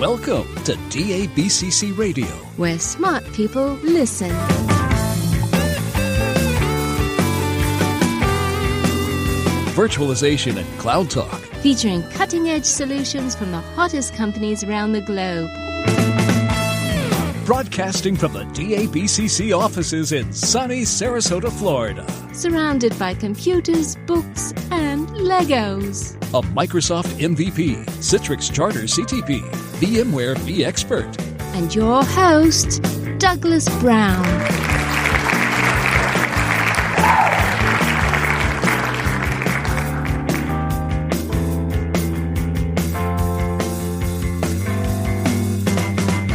Welcome to DABCC Radio, where smart people listen. Virtualization and Cloud Talk, Featuring cutting-edge solutions from the hottest companies around the globe. Broadcasting from the DABCC offices in sunny Sarasota, Florida. Surrounded by computers, books, and Legos. A Microsoft MVP, Citrix Charter CTP, VMware vExpert. And your host, Douglas Brown.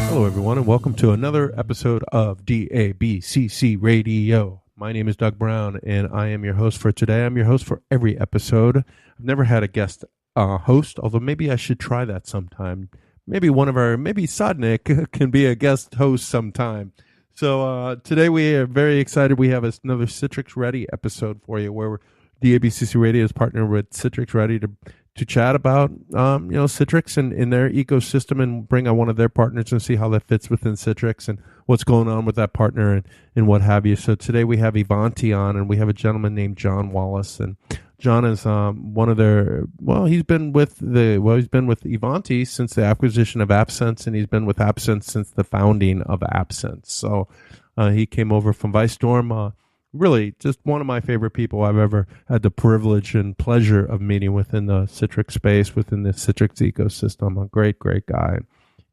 Hello, everyone, and welcome to another episode of DABCC Radio. My name is Doug Brown, and I am your host for today. I'm your host for every episode. I've never had a guest host, although maybe I should try that sometime. Maybe Sagnik can be a guest host sometime. So today we are very excited. We have another Citrix Ready episode for you, where DABCC Radio is partnering with Citrix Ready to chat about Citrix and in their ecosystem, and bring on one of their partners and see how that fits within Citrix and what's going on with that partner and what have you. So today we have Ivanti on, and we have a gentleman named Jon Wallace, and Jon is one of their, he's been with Ivanti since the acquisition of AppSense, and he's been with AppSense since the founding of AppSense. So he came over from Vicestorm. Really, just one of my favorite people I've ever had the privilege and pleasure of meeting within the Citrix space, within the Citrix ecosystem. A great, great guy.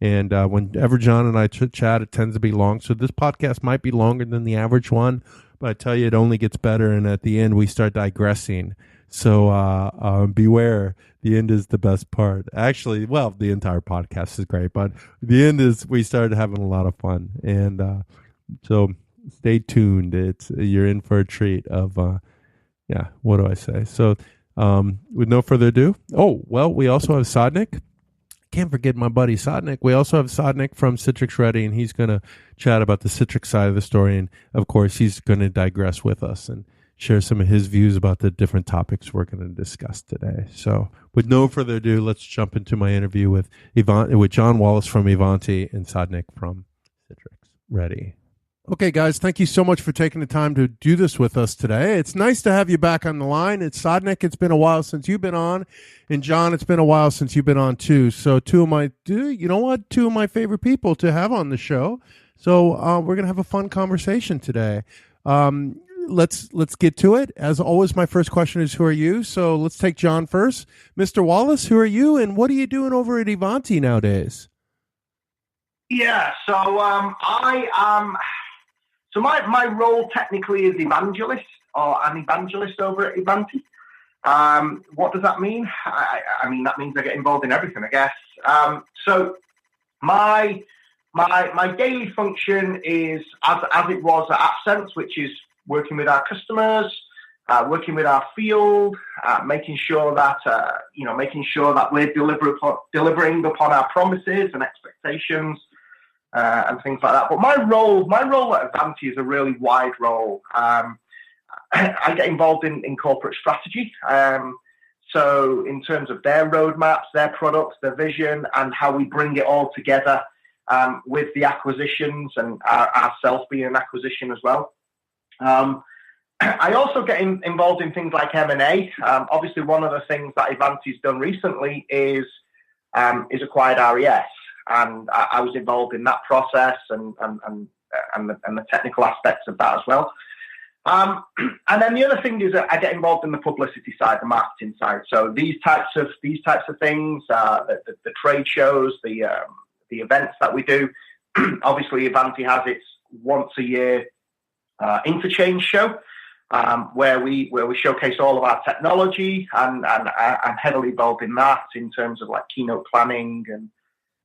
And whenever Jon and I chat, it tends to be long. So this podcast might be longer than the average one, but I tell you, it only gets better. And at the end, we start digressing. So beware. The end is the best part. Actually, the entire podcast is great, but the end is we started having a lot of fun. And so stay tuned. You're in for a treat of, what do I say? So with no further ado, we also have Sagnik. Can't forget my buddy Sagnik. We also have Sagnik from Citrix Ready, and he's going to chat about the Citrix side of the story. And of course, he's going to digress with us and share some of his views about the different topics we're going to discuss today. So with no further ado, let's jump into my interview with Jon Wallace from Ivanti and Sagnik from Citrix Ready. Okay, guys, thank you so much for taking the time to do this with us today. It's nice to have you back on the line. It's Sagnik. It's been a while since you've been on. And Jon, it's been a while since you've been on too. So two of my favorite people to have on the show. So we're going to have a fun conversation today. Let's get to it. As always, my first question is, who are you? So let's take Jon first. Mr. Wallace, who are you, and what are you doing over at Ivanti nowadays? Yeah, so I am... So my role technically is evangelist, or an evangelist over at Ivanti. What does that mean? I mean, that means I get involved in everything, I guess. So my daily function is, as it was at AppSense, which is working with our customers, working with our field, making sure that we're delivering upon our promises and expectations. And things like that. But my role at Ivanti is a really wide role. I get involved in corporate strategy. So in terms of their roadmaps, their products, their vision, and how we bring it all together with the acquisitions, and ourselves being an acquisition as well. I also get involved in things like M&A. Obviously, one of the things that Ivanti's done recently is acquired RES. And I was involved in that process and the technical aspects of that as well. And then the other thing is that I get involved in the publicity side, the marketing side. So these types of things, the trade shows, the events that we do. Obviously, Ivanti has its once a year interchange show, where we showcase all of our technology, and I'm heavily involved in that in terms of like keynote planning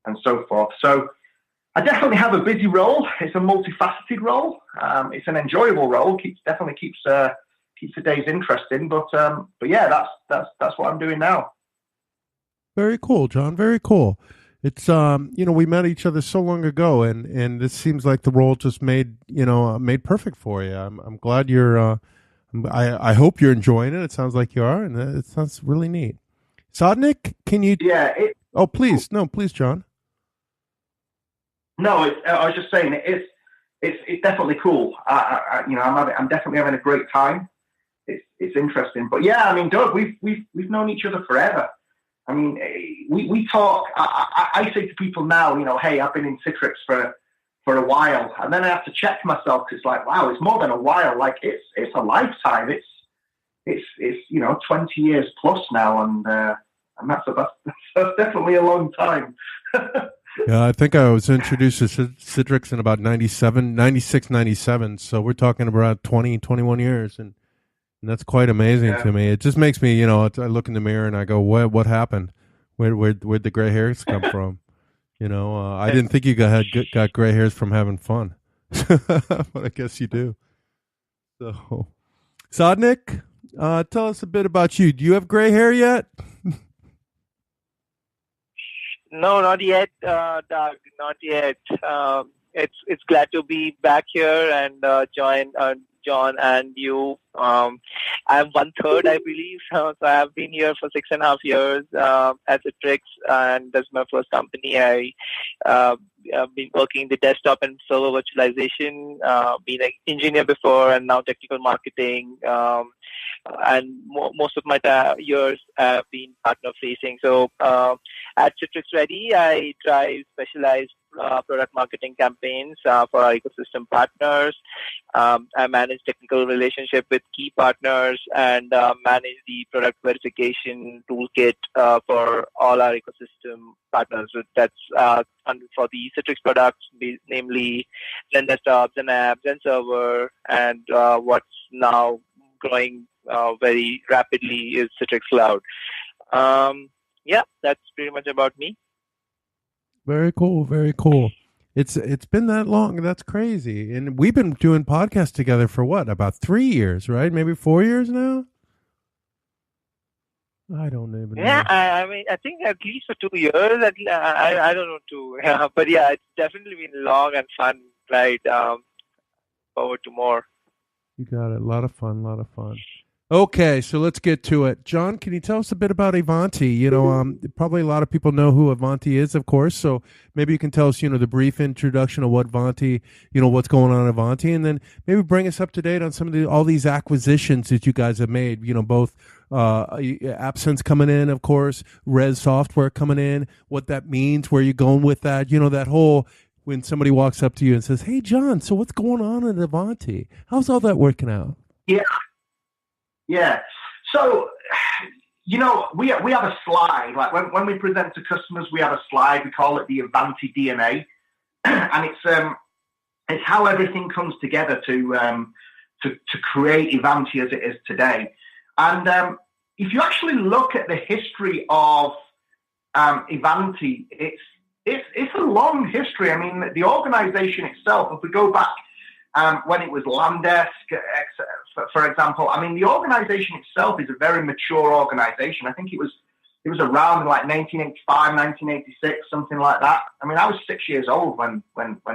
and so forth. So I definitely have a busy role. It's a multifaceted role. It's an enjoyable role. Definitely keeps the days interesting. But yeah, that's what I'm doing now. Very cool, Jon. Very cool. It's we met each other so long ago, and this seems like the role just made perfect for you. I'm glad you're. I hope you're enjoying it. It sounds like you are, and it sounds really neat. Sagnik, can you? Yeah. Please, Jon. No, I was just saying it's definitely cool. I'm definitely having a great time. It's interesting, but yeah, I mean, Doug, we've known each other forever. I mean, we talk. I say to people now, hey, I've been in Citrix for a while, and then I have to check myself because it's like, wow, it's more than a while. Like it's a lifetime. It's 20 years plus now, and that's definitely a long time. Yeah, I think I was introduced to Citrix in about 96, 97. So we're talking about 20, 21 years, and that's quite amazing to me. It just makes me, I look in the mirror and I go, what happened? Where'd the gray hairs come from? I didn't think you got gray hairs from having fun, but I guess you do. So, Sagnik, tell us a bit about you. Do you have gray hair yet? No, not yet, Doug. Not yet. It's glad to be back here and join John and you. I'm 1/3, I believe. So I have been here for 6.5 years at Citrix, and that's my first company. I've been working the desktop and server virtualization, been an engineer before, and now technical marketing. And most of my years have been partner facing. So at Citrix Ready, I drive specialized product marketing campaigns for our ecosystem partners. I manage technical relationship with key partners and manage the product verification toolkit for all our ecosystem partners. So that's for the Citrix products, namely Zen desktops and apps and server, and what's now growing very rapidly is Citrix Cloud. That's pretty much about me. Very cool. Very cool. It's been that long. That's crazy. And we've been doing podcasts together for what? About 3 years, right? Maybe 4 years now? I don't even know. Yeah, I mean, I think at least for 2 years. I don't know too. Yeah, but yeah, it's definitely been long and fun. Right. Forward to more. You got it. A lot of fun. Okay, so let's get to it. John, can you tell us a bit about Ivanti? Probably a lot of people know who Ivanti is, of course. So maybe you can tell us, the brief introduction of what Ivanti, what's going on at Ivanti, and then maybe bring us up to date on some of all these acquisitions that you guys have made. Both AppSense coming in, of course, Res Software coming in. What that means, where you're going with that. That whole when somebody walks up to you and says, "Hey, John, so what's going on at Ivanti? How's all that working out?" Yeah. So, we have a slide. Like when we present to customers, we have a slide. We call it the Ivanti DNA, and it's how everything comes together to create Ivanti as it is today. And if you actually look at the history of Ivanti, it's a long history. I mean, the organization itself, if we go back when it was Landesk, for example, I mean, the organization itself is a very mature organization. I think it was around in like 1985, 1986, something like that. I mean, I was 6 years old when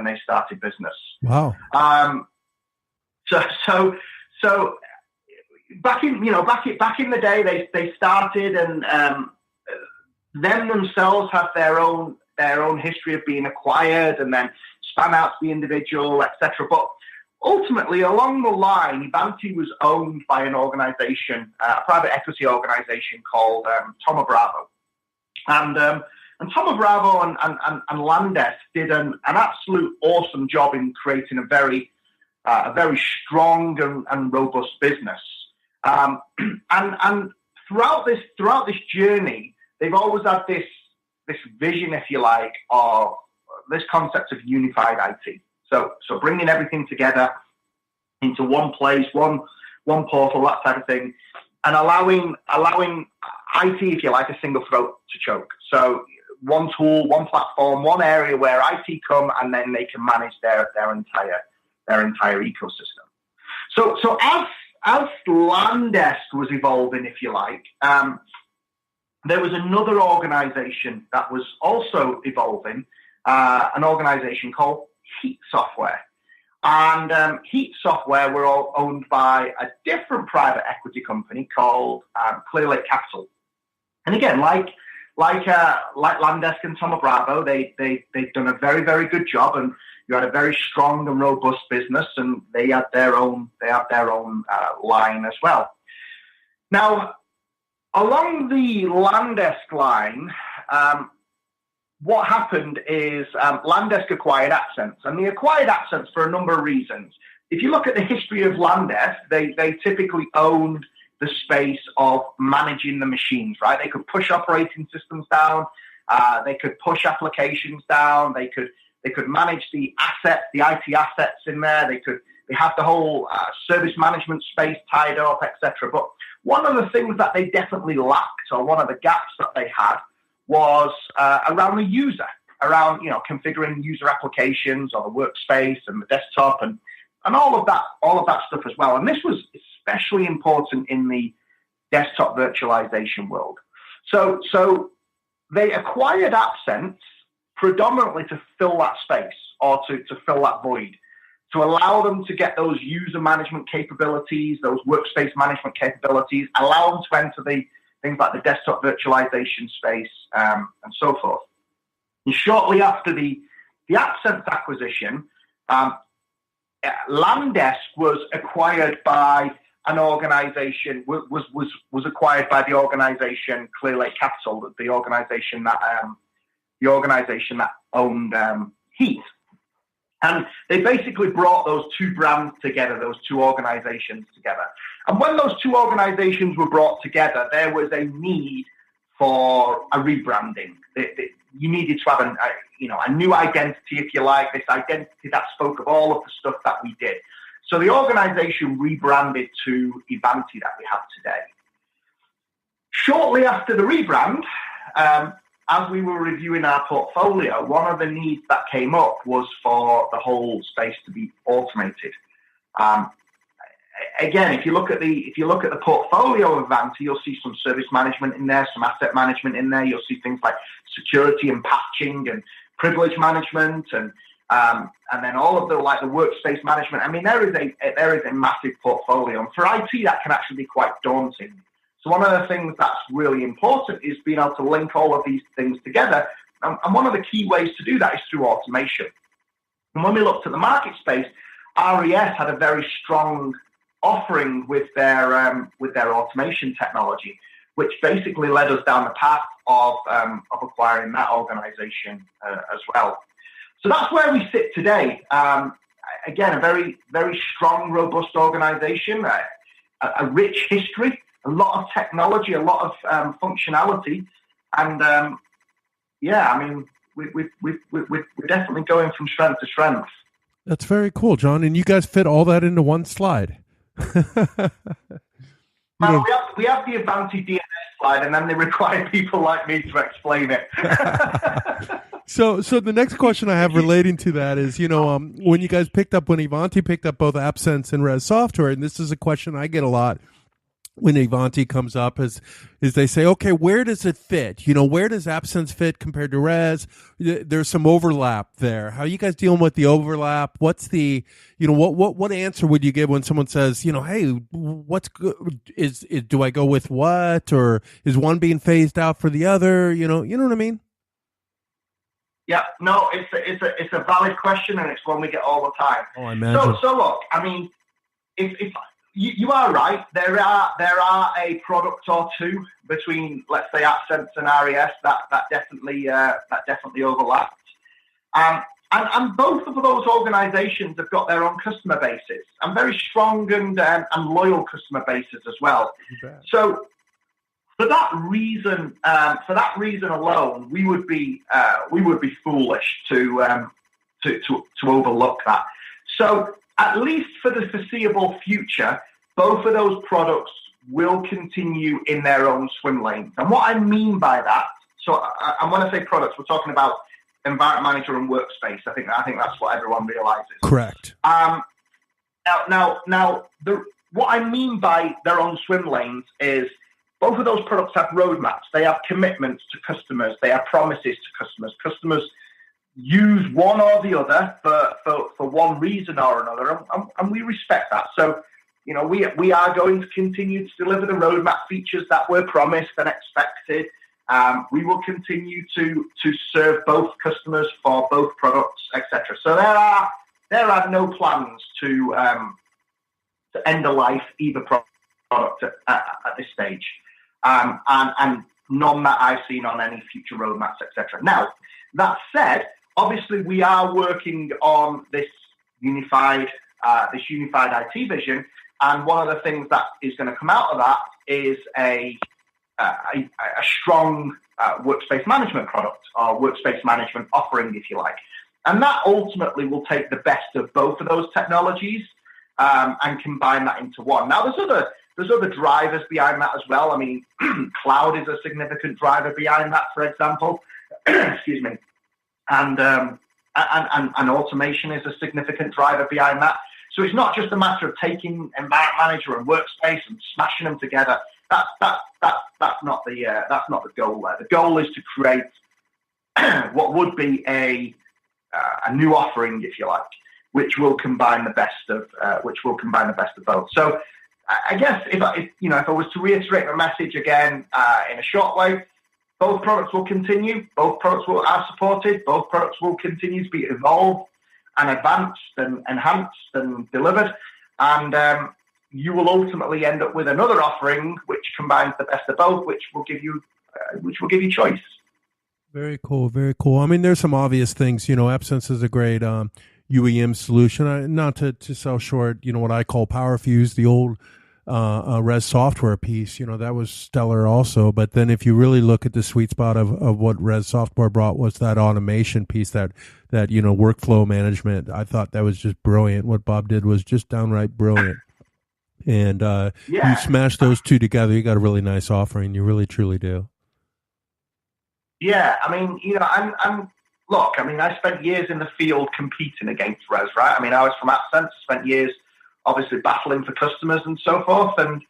they started business. Wow. So back in the day, they started, and them themselves have their own history of being acquired and then span out to the individual, etc. But ultimately, along the line, Ivanti was owned by an organization, a private equity organization called Thoma Bravo. And Thoma Bravo and Landesk did an absolute awesome job in creating a very strong and robust business. And throughout this journey, they've always had this vision, if you like, of this concept of unified IT. So bringing everything together into one place, one portal, that type of thing, and allowing IT, if you like, a single throat to choke. So one tool, one platform, one area where IT come, and then they can manage their entire ecosystem. So as Landesk was evolving, if you like, there was another organization that was also evolving, an organization called Heat Software. And Heat Software were all owned by a different private equity company called Clear Lake Capital. And again, like like Landesk and Thoma Bravo, they've done a very, very good job, and you had a very strong and robust business, and they had their own line as well. Now, along the Landesk line, what happened is Landesk acquired AppSense, and they acquired AppSense for a number of reasons. If you look at the history of Landesk, they typically owned the space of managing the machines, right? They could push operating systems down, they could push applications down, they could manage the assets, the IT assets in there, they have the whole service management space tied up, etc. But one of the things that they definitely lacked, or one of the gaps that they had, was around the user, around configuring user applications or the workspace and the desktop and all of that stuff as well. And this was especially important in the desktop virtualization world. So they acquired AppSense predominantly to fill that space, or to fill that void, to allow them to get those user management capabilities, those workspace management capabilities, allow them to enter the things like the desktop virtualization space, and so forth. And shortly after the AppSense acquisition, Landesk was acquired by an organization, was acquired by the organization Clear Lake Capital, the organization that owned Heath. And they basically brought those two brands together, those two organizations together. And when those two organizations were brought together, there was a need for a rebranding. You needed to have a new identity, if you like, this identity that spoke of all of the stuff that we did. So the organization rebranded to Ivanti that we have today. Shortly after the rebrand, as we were reviewing our portfolio, one of the needs that came up was for the whole space to be automated. Again, if you look at the portfolio of Ivanti, you'll see some service management in there, some asset management in there. You'll see things like security and patching and privilege management, and then all of the workspace management. I mean, there is a massive portfolio, and for IT that can actually be quite daunting. So one of the things that's really important is being able to link all of these things together. And one of the key ways to do that is through automation. And when we looked at the market space, RES had a very strong offering with their automation technology, which basically led us down the path of acquiring that organization as well. So that's where we sit today. Again, a very, very strong, robust organization, a rich history, a lot of technology, a lot of functionality, and we're definitely going from strength to strength. That's very cool, John. And you guys fit all that into one slide. Well, we have the Ivanti DNS slide, and then they require people like me to explain it. So the next question I have relating to that is, when Ivanti picked up both AppSense and Res Software, and this is a question I get a lot when Ivanti comes up, is they say, okay, where does it fit? Where does AppSense fit compared to Res? There's some overlap there. How are you guys dealing with the overlap? What's the, what answer would you give when someone says, hey, what's good? Do I go with what? Or is one being phased out for the other? You know what I mean? Yeah, no, it's a valid question, and it's one we get all the time. Oh, I imagine. So look, I mean, if you are right, there are a product or two between, let's say, AppSense and RES that definitely overlapped. And both of those organizations have got their own customer bases, and very strong and loyal customer bases as well. Okay. So for that reason alone, we would be foolish to overlook that. So at least for the foreseeable future, both of those products will continue in their own swim lanes. And what I mean by that, so and when I say products, we're talking about Environment Manager and Workspace. I think that's what everyone realizes. Correct. What I mean by their own swim lanes is both of those products have roadmaps. They have commitments to customers. They have promises to customers. Customers use one or the other for one reason or another, and we respect that. So, we are going to continue to deliver the roadmap features that were promised and expected, We will continue to serve both customers for both products, etc. So there are no plans to end of life either product at this stage, and none that I've seen on any future roadmaps, etc. Now, that said, obviously we are working on this unified IT vision, and one of the things that is going to come out of that is a strong workspace management product, or workspace management offering, if you like. And that ultimately will take the best of both of those technologies and combine that into one. Now, there's other drivers behind that as well. I mean, cloud is a significant driver behind that, for example. Excuse me. And automation is a significant driver behind that. So it's not just a matter of taking Environment Manager and Workspace and smashing them together. That's not the goal there. The goal is to create what would be a new offering, if you like, which will combine the best of both. So I guess if I was to reiterate the message again in a short way, both products will continue. Both products are supported. Both products will continue to be evolved and advanced and enhanced and delivered. And you will ultimately end up with another offering which combines the best of both, which will give you choice. Very cool. Very cool. I mean, there's some obvious things. AppSense is a great UEM solution. Not to sell short, what I call PowerFuse, the old Res software piece, that was stellar also. But then if you really look at the sweet spot of what Res software brought, was that automation piece, that workflow management. I thought that was just brilliant. What Bob did was just downright brilliant. And you smash those two together, you got a really nice offering. You really, truly do. Yeah, I mean, look, I spent years in the field competing against Res, right? I mean, I was from AppSense, spent years obviously battling for customers and so forth, and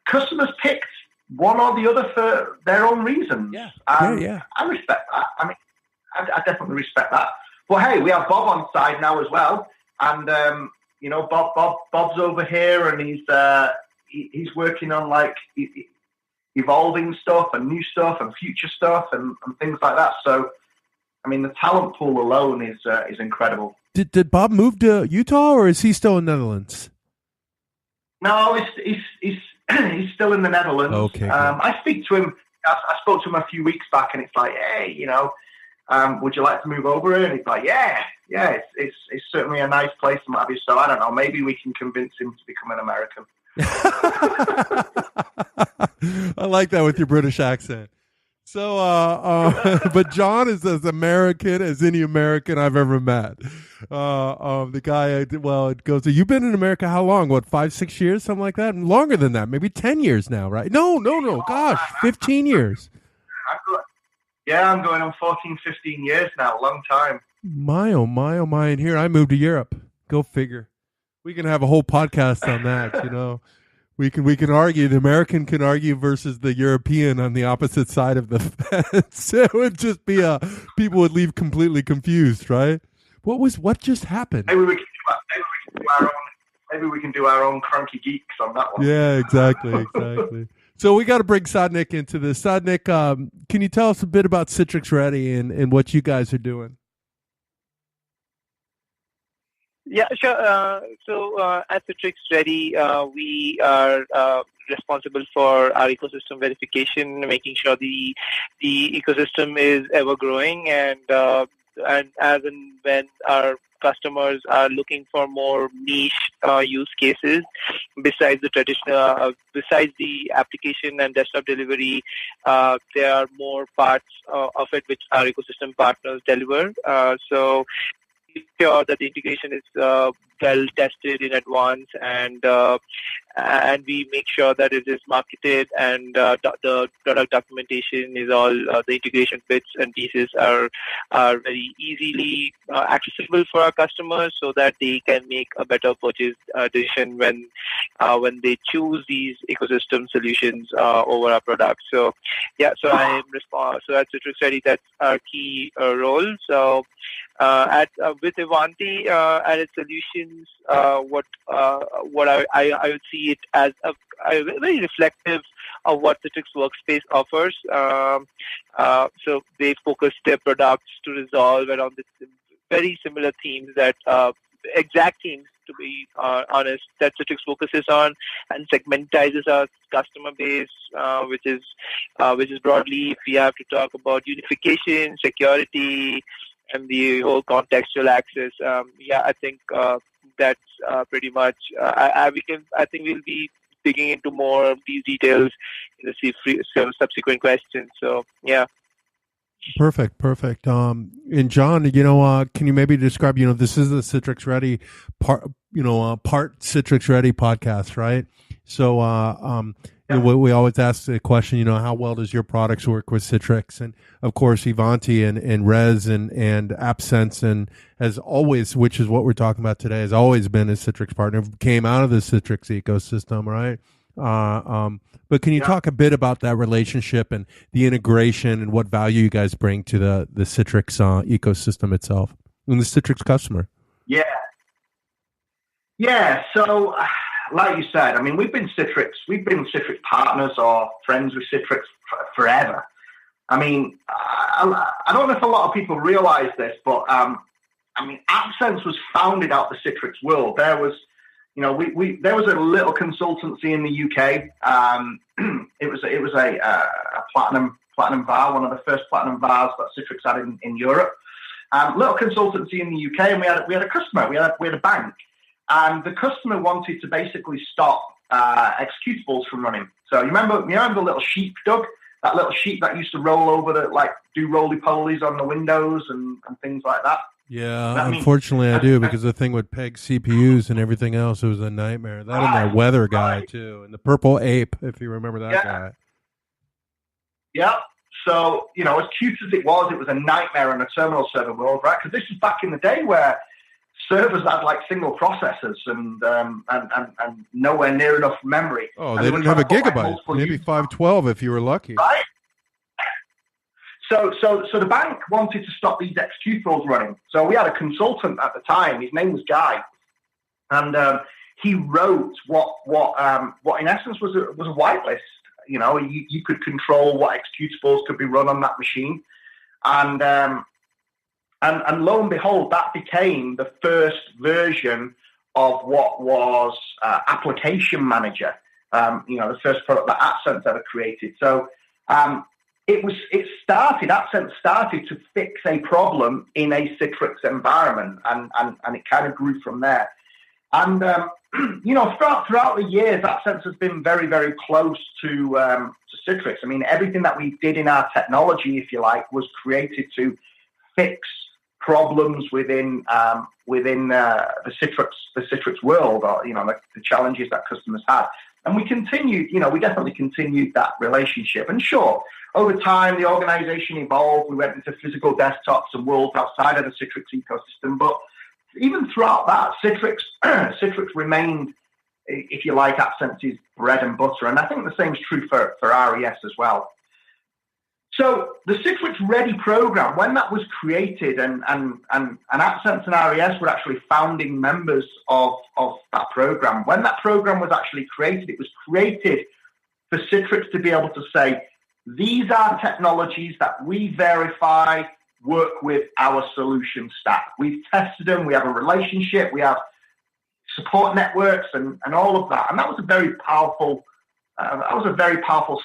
customers picked one or the other for their own reasons. Yeah. I respect that. I mean, I definitely respect that. But hey, we have Bob on side now as well, and Bob's over here, and he's working on evolving stuff and new stuff and future stuff and things like that. So, I mean, the talent pool alone is incredible. Did Bob move to Utah, or is he still in the Netherlands? No, he's still in the Netherlands. Okay. I speak to him. I spoke to him a few weeks back, and it's like, hey, would you like to move over here? And he's like, yeah, it's certainly a nice place and what have you. So I don't know, maybe we can convince him to become an American. I like that with your British accent. So, but John is as American as any American I've ever met. The guy, it goes, you've been in America how long? What, 5-6 years? Something like that? Longer than that, maybe 10 years now, right? No. Gosh, 15 years. I'm going on 14, 15 years now. Long time. My, oh my. And here I moved to Europe. Go figure. We can have a whole podcast on that, We can argue. The American can argue versus the European on the opposite side of the fence. It would just be people would leave completely confused, right? What just happened? Maybe we can do our own cranky geeks on that one. Yeah, exactly. So we got to bring Sagnik into this. Sagnik, can you tell us a bit about Citrix Ready and what you guys are doing? Yeah, sure. So at Citrix Ready, we are responsible for our ecosystem verification, making sure the ecosystem is ever growing, and as and when our customers are looking for more niche use cases besides the application and desktop delivery, there are more parts of it which our ecosystem partners deliver. So sure that the integration is well tested in advance, and we make sure that it is marketed, and the product documentation is all the integration bits and pieces are very easily accessible for our customers, so that they can make a better purchase decision when they choose these ecosystem solutions over our products. So at Citrix Ready, that's our key role. So with Ivanti and its solutions, what I would see it as a very reflective of what Citrix Workspace offers. So they focus their products to resolve around the very similar themes that exact themes, to be honest, that Citrix focuses on and segmentizes our customer base, which is broadly, if we have to talk about unification, security, and the whole contextual access. I think that's pretty much. I think we'll be digging into more of these details in the subsequent questions. So yeah. Perfect. And John, can you maybe describe, this is the Citrix Ready part Citrix Ready podcast, right? So, we always ask the question, how well does your products work with Citrix? And of course, Ivanti and Res and AppSense, and as always, which is what we're talking about today, has always been a Citrix partner, came out of the Citrix ecosystem, right? But can you talk a bit about that relationship and the integration and what value you guys bring to the Citrix ecosystem itself and the Citrix customer? Yeah. So, like you said, I mean, we've been Citrix partners or friends with Citrix forever. I mean, I don't know if a lot of people realize this, but AppSense was founded out the Citrix world. There was there was a little consultancy in the UK. It was a platinum VAR, one of the first platinum VARs that Citrix had in Europe. Little consultancy in the UK, and we had a customer. We had a bank, and the customer wanted to basically stop executables from running. So you remember the little sheep, Doug? That little sheep that used to roll over do roly-polies on the windows and things like that. Yeah, unfortunately I do, because the thing would peg CPUs and everything else. It was a nightmare. That and that weather guy too, and the purple ape, if you remember that guy. Yeah. So as cute as it was a nightmare in a terminal server world, right? Because this was back in the day where servers had single processors and nowhere near enough memory. Oh, they didn't have a gigabyte, maybe 512 if you were lucky. Right. So the bank wanted to stop these executables running. So we had a consultant at the time. His name was Guy, and he wrote what in essence was a whitelist. You could control what executables could be run on that machine, and lo and behold, that became the first version of what was Application Manager. The first product that AppSense ever created. So. AppSense started to fix a problem in a Citrix environment, and it kind of grew from there. And, throughout the years, AppSense has been very, very close to Citrix. I mean, everything that we did in our technology, if you like, was created to fix problems within the Citrix world, or, the challenges that customers had. And we continued, we definitely continued that relationship. And sure, over time, the organization evolved. We went into physical desktops and worlds outside of the Citrix ecosystem. But even throughout that, Citrix remained, if you like, AppSense's bread and butter. And I think the same is true for RES as well. So the Citrix Ready program, when that was created, and AppSense and RES were actually founding members of that program. When that program was actually created, it was created for Citrix to be able to say, these are technologies that we verify work with our solution stack. We've tested them. We have a relationship. We have support networks and all of that. And that was a very powerful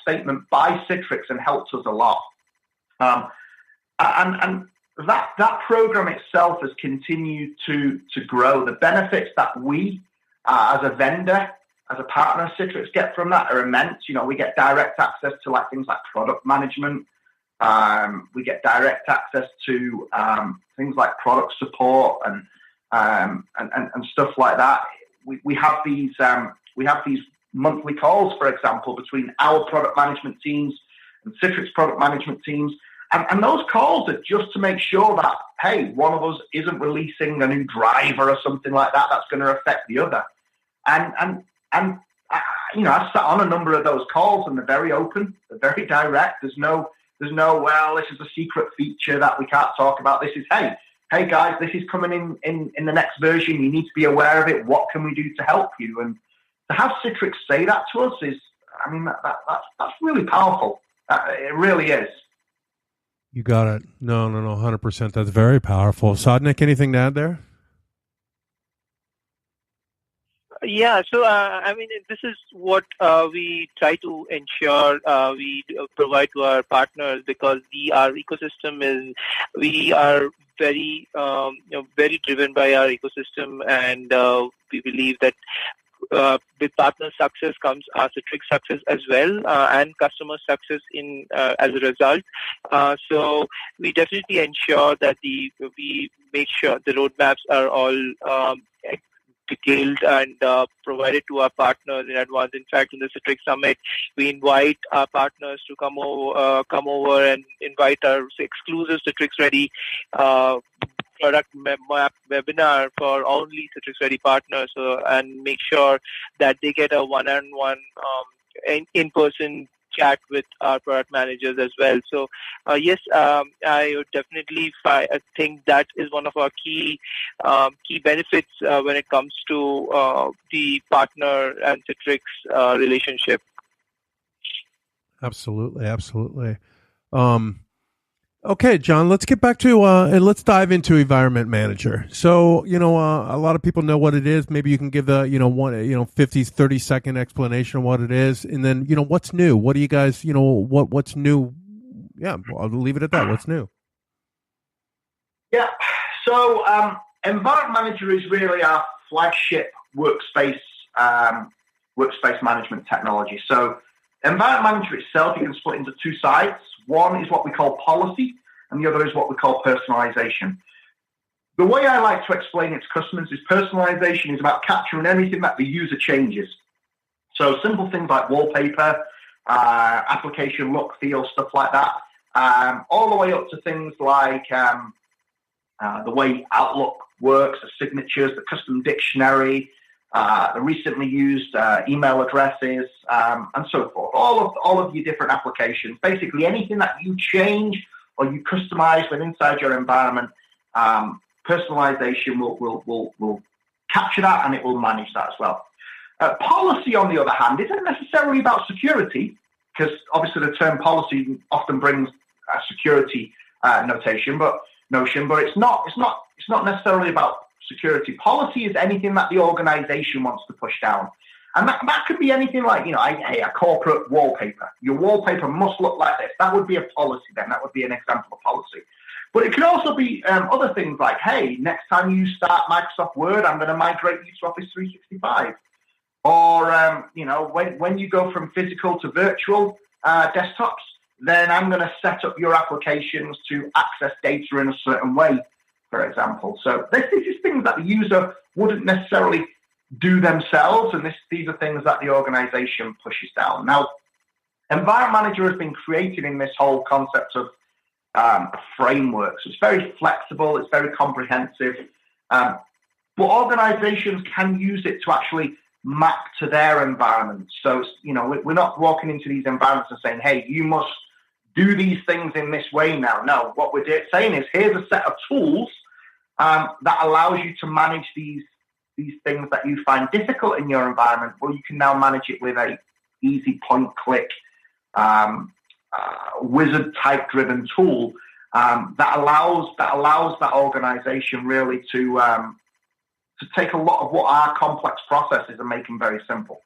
statement by Citrix and helped us a lot. And that program itself has continued to grow. The benefits that we, as a vendor, as a partner of Citrix, get from that are immense. We get direct access to things like product management. We get direct access to things like product support and stuff like that. We have these monthly calls, for example, between our product management teams and Citrix product management teams. And those calls are just to make sure that, hey, one of us isn't releasing a new driver or something like that that's going to affect the other. And I've sat on a number of those calls, and they're very open, they're very direct. There's no, well, this is a secret feature that we can't talk about. This is, hey guys, this is coming in the next version. You need to be aware of it. What can we do to help you? And to have Citrix say that to us is, I mean, that's really powerful. It really is. You got it. No, 100%. That's very powerful. Sagnik, anything to add there? Yeah, so I mean, this is what we try to ensure we provide to our partners, because our ecosystem we are very very driven by our ecosystem, and we believe that with partner success comes our Citrix success as well, and customer success as a result. So we definitely ensure that we make sure the roadmaps are all detailed and provided to our partners in advance. In fact, in the Citrix Summit, we invite our partners to come over and invite our exclusive Citrix Ready product map webinar for only Citrix Ready partners, and make sure that they get a one-on-one in-person chat with our product managers as well. So yes, I would definitely think that is one of our key benefits when it comes to the partner and Citrix relationship. Absolutely. Okay, John, let's get back to and let's dive into Environment Manager. So, a lot of people know what it is. Maybe you can give the, 30-second explanation of what it is. And then, what's new? What do you guys, what's new? Yeah, I'll leave it at that. What's new? Yeah. So, Environment Manager is really our flagship workspace management technology. So, Environment Manager itself, you can split into two sides. One is what we call policy, and the other is what we call personalization. The way I like to explain it to customers is personalization is about capturing anything that the user changes. So simple things like wallpaper, application look, feel, stuff like that, all the way up to things like the way Outlook works, the signatures, the custom dictionary, the recently used email addresses, and so forth. All of your different applications. Basically, anything that you change or you customize with inside your environment, personalization will capture that, and it will manage that as well. Policy, on the other hand, isn't necessarily about security, because obviously the term policy often brings a security notion, but it's not necessarily about security. Policy is anything that the organization wants to push down. And that could be anything like, a corporate wallpaper. Your wallpaper must look like this. That would be a policy then. That would be an example of policy. But it could also be other things like, hey, next time you start Microsoft Word, I'm going to migrate you to Office 365. Or, when you go from physical to virtual desktops, then I'm going to set up your applications to access data in a certain way, for example. So this is things that the user wouldn't necessarily do themselves, and these are things that the organization pushes down. Now, Environment Manager has been created in this whole concept of a framework. So it's very flexible, it's very comprehensive, but organizations can use it to actually map to their environment. So, we're not walking into these environments and saying, hey, you must do these things in this way now. No, what we're saying is, here's a set of tools that allows you to manage these things that you find difficult in your environment. Well, you can now manage it with a easy point-click wizard-type driven tool that allows that organization really to take a lot of what are complex processes and make them very simple.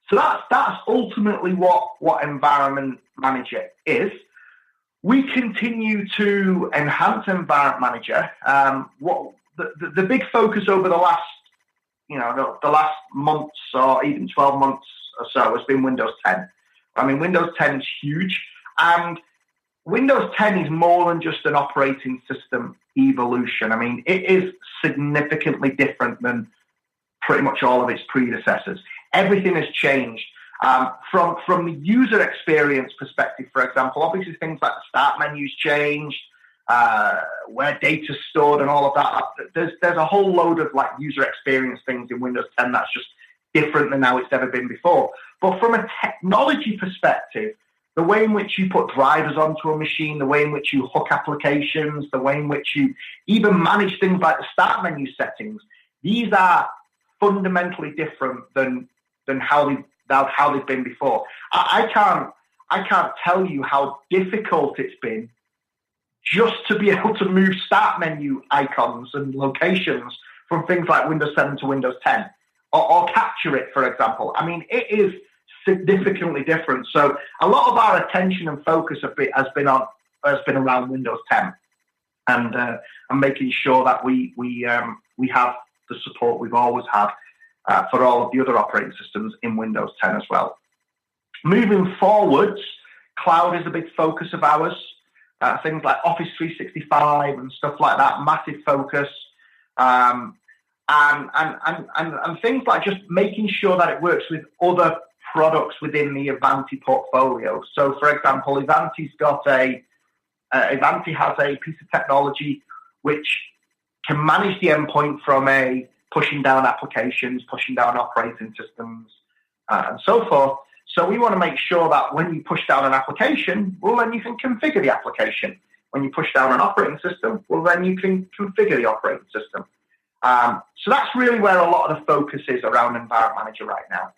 So that's ultimately what Environment Manager is. We continue to enhance Environment Manager. The big focus over the last, the last months or even 12 months or so has been Windows 10. I mean, Windows 10 is huge, and Windows 10 is more than just an operating system evolution. I mean, it is significantly different than pretty much all of its predecessors. Everything has changed. From the user experience perspective, for example, obviously things like the start menus changed, where data's stored and all of that. There's a whole load of user experience things in Windows 10 that's just different than how it's ever been before. But from a technology perspective, the way in which you put drivers onto a machine, the way in which you hook applications, the way in which you even manage things like the start menu settings, these are fundamentally different than how how they've been before. I can't tell you how difficult it's been just to be able to move start menu icons and locations from things like Windows 7 to Windows 10, or capture it, for example. I mean, it is significantly different. So a lot of our attention and focus has been around Windows 10, and making sure that we have the support we've always had for all of the other operating systems in Windows 10 as well. Moving forwards, cloud is a big focus of ours. Things like Office 365 and stuff like that, massive focus. And things like just making sure that it works with other products within the Ivanti portfolio. So, for example, Ivanti has a piece of technology which can manage the endpoint from pushing down applications, pushing down operating systems, and so forth. So we want to make sure that when you push down an application, well, then you can configure the application. When you push down an operating system, well, then you can configure the operating system. So that's really where a lot of the focus is around Environment Manager right now.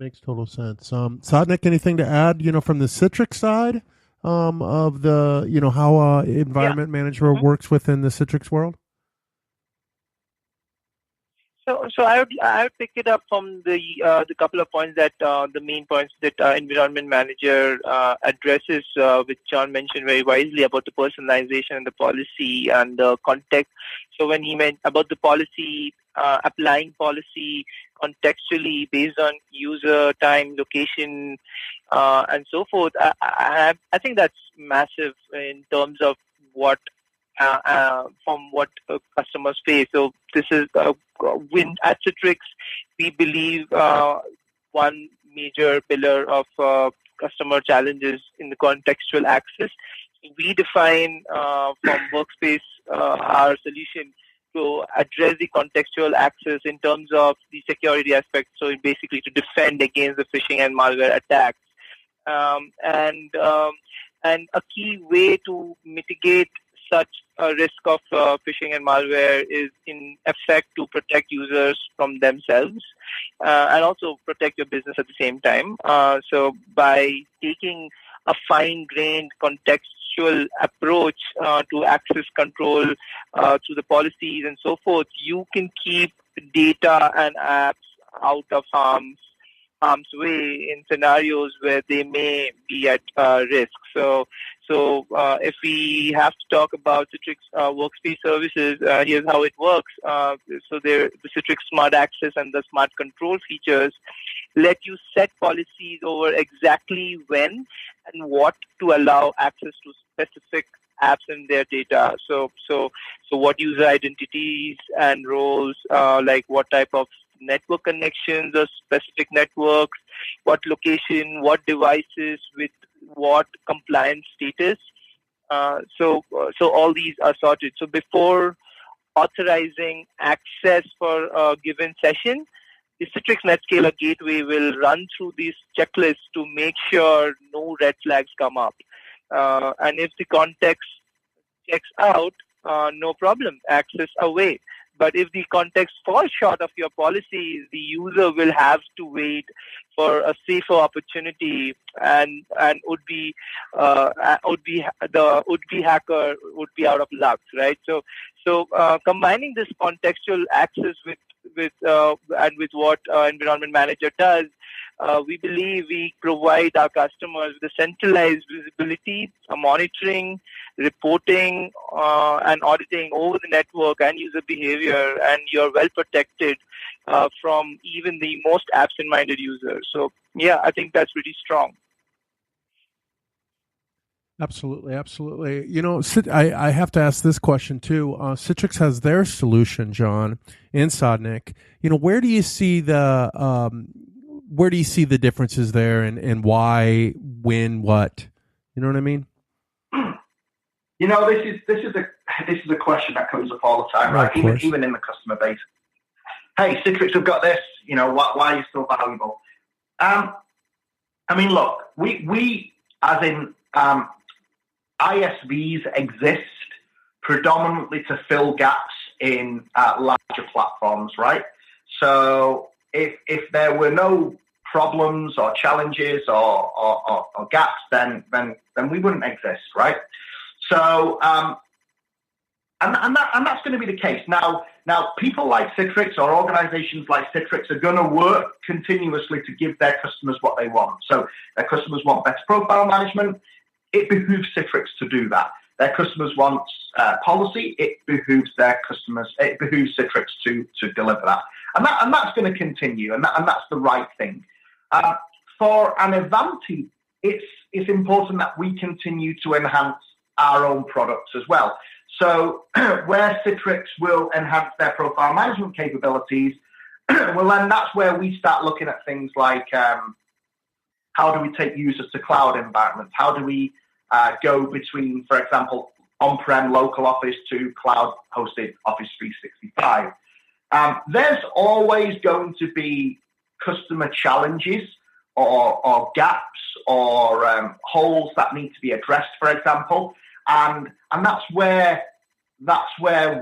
Makes total sense. Sagnik, anything to add, from the Citrix side of the, how Environment Manager works within the Citrix world? So I would pick it up from the couple of points that the main points that Environment Manager addresses, which John mentioned very wisely about the personalization and the policy and the context. So when he meant about the policy, applying policy contextually based on user, time, location, and so forth, I think that's massive in terms of what from what customers face. So this is at Citrix, we believe one major pillar of customer challenges in the contextual access. We define from Workspace our solution to address the contextual access in terms of the security aspect. So basically to defend against the phishing and malware attacks. And a key way to mitigate such a risk of phishing and malware is in effect to protect users from themselves and also protect your business at the same time. So by taking a fine-grained contextual approach to access control through the policies and so forth, you can keep data and apps out of harm's way in scenarios where they may be at risk. So if we have to talk about Citrix Workspace services, here's how it works. So the Citrix Smart Access and the Smart Control features let you set policies over exactly when and what to allow access to specific apps and their data. So what user identities and roles, like what type of network connections or specific networks, what location, what devices with what compliance status. So all these are sorted. So before authorizing access for a given session, the Citrix NetScaler gateway will run through these checklists to make sure no red flags come up. And if the context checks out, no problem, access away. But if the context falls short of your policies, the user will have to wait for a safer opportunity, and the would-be hacker would be out of luck, right? So combining this contextual access with what Environment Manager does, we believe we provide our customers with a centralized visibility, monitoring, reporting, and auditing over the network and user behavior, and you're well protected from even the most absent-minded users. So, yeah, I think that's pretty strong. Absolutely. I have to ask this question too. Citrix has their solution, Jon and Sagnik. Where do you see the differences there, and why, when, what? You know what I mean? This is a question that comes up all the time, right? Even in the customer base. Hey, Citrix have got this. Why are you still valuable? Look, we as in ISVs exist predominantly to fill gaps in larger platforms, right? So if there were no problems or challenges or gaps, then we wouldn't exist, right? So, and that's going to be the case. Now, people like Citrix or organizations like Citrix are going to work continuously to give their customers what they want. So their customers want better profile management. It behooves Citrix to do that. Their customers want policy. It behooves Citrix to deliver that. And that's going to continue, and that's the right thing. For an Ivanti, it's important that we continue to enhance our own products as well. So where Citrix will enhance their profile management capabilities, well, then that's where we start looking at things like how do we take users to cloud environments? How do we go between, for example, on-prem local Office to cloud-hosted Office 365? There's always going to be customer challenges or gaps or holes that need to be addressed, for example. And that's where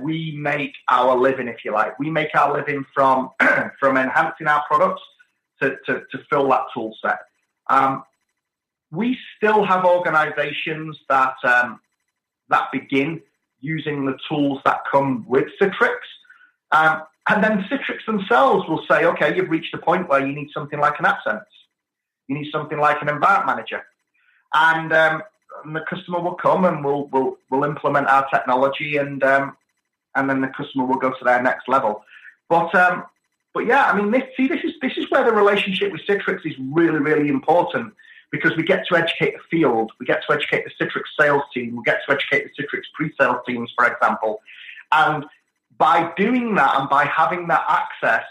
we make our living, if you like. We make our living from enhancing our products to fill that tool set. We still have organizations that begin using the tools that come with Citrix. And then Citrix themselves will say, okay, you've reached a point where you need something like an AppSense. You need something like an environment manager. And the customer will come and we'll implement our technology, and then the customer will go to their next level. But yeah, I mean, this is where the relationship with Citrix is really, really important, because we get to educate the field, we get to educate the Citrix sales team, we get to educate the Citrix pre-sales teams, for example. And by doing that and by having that access,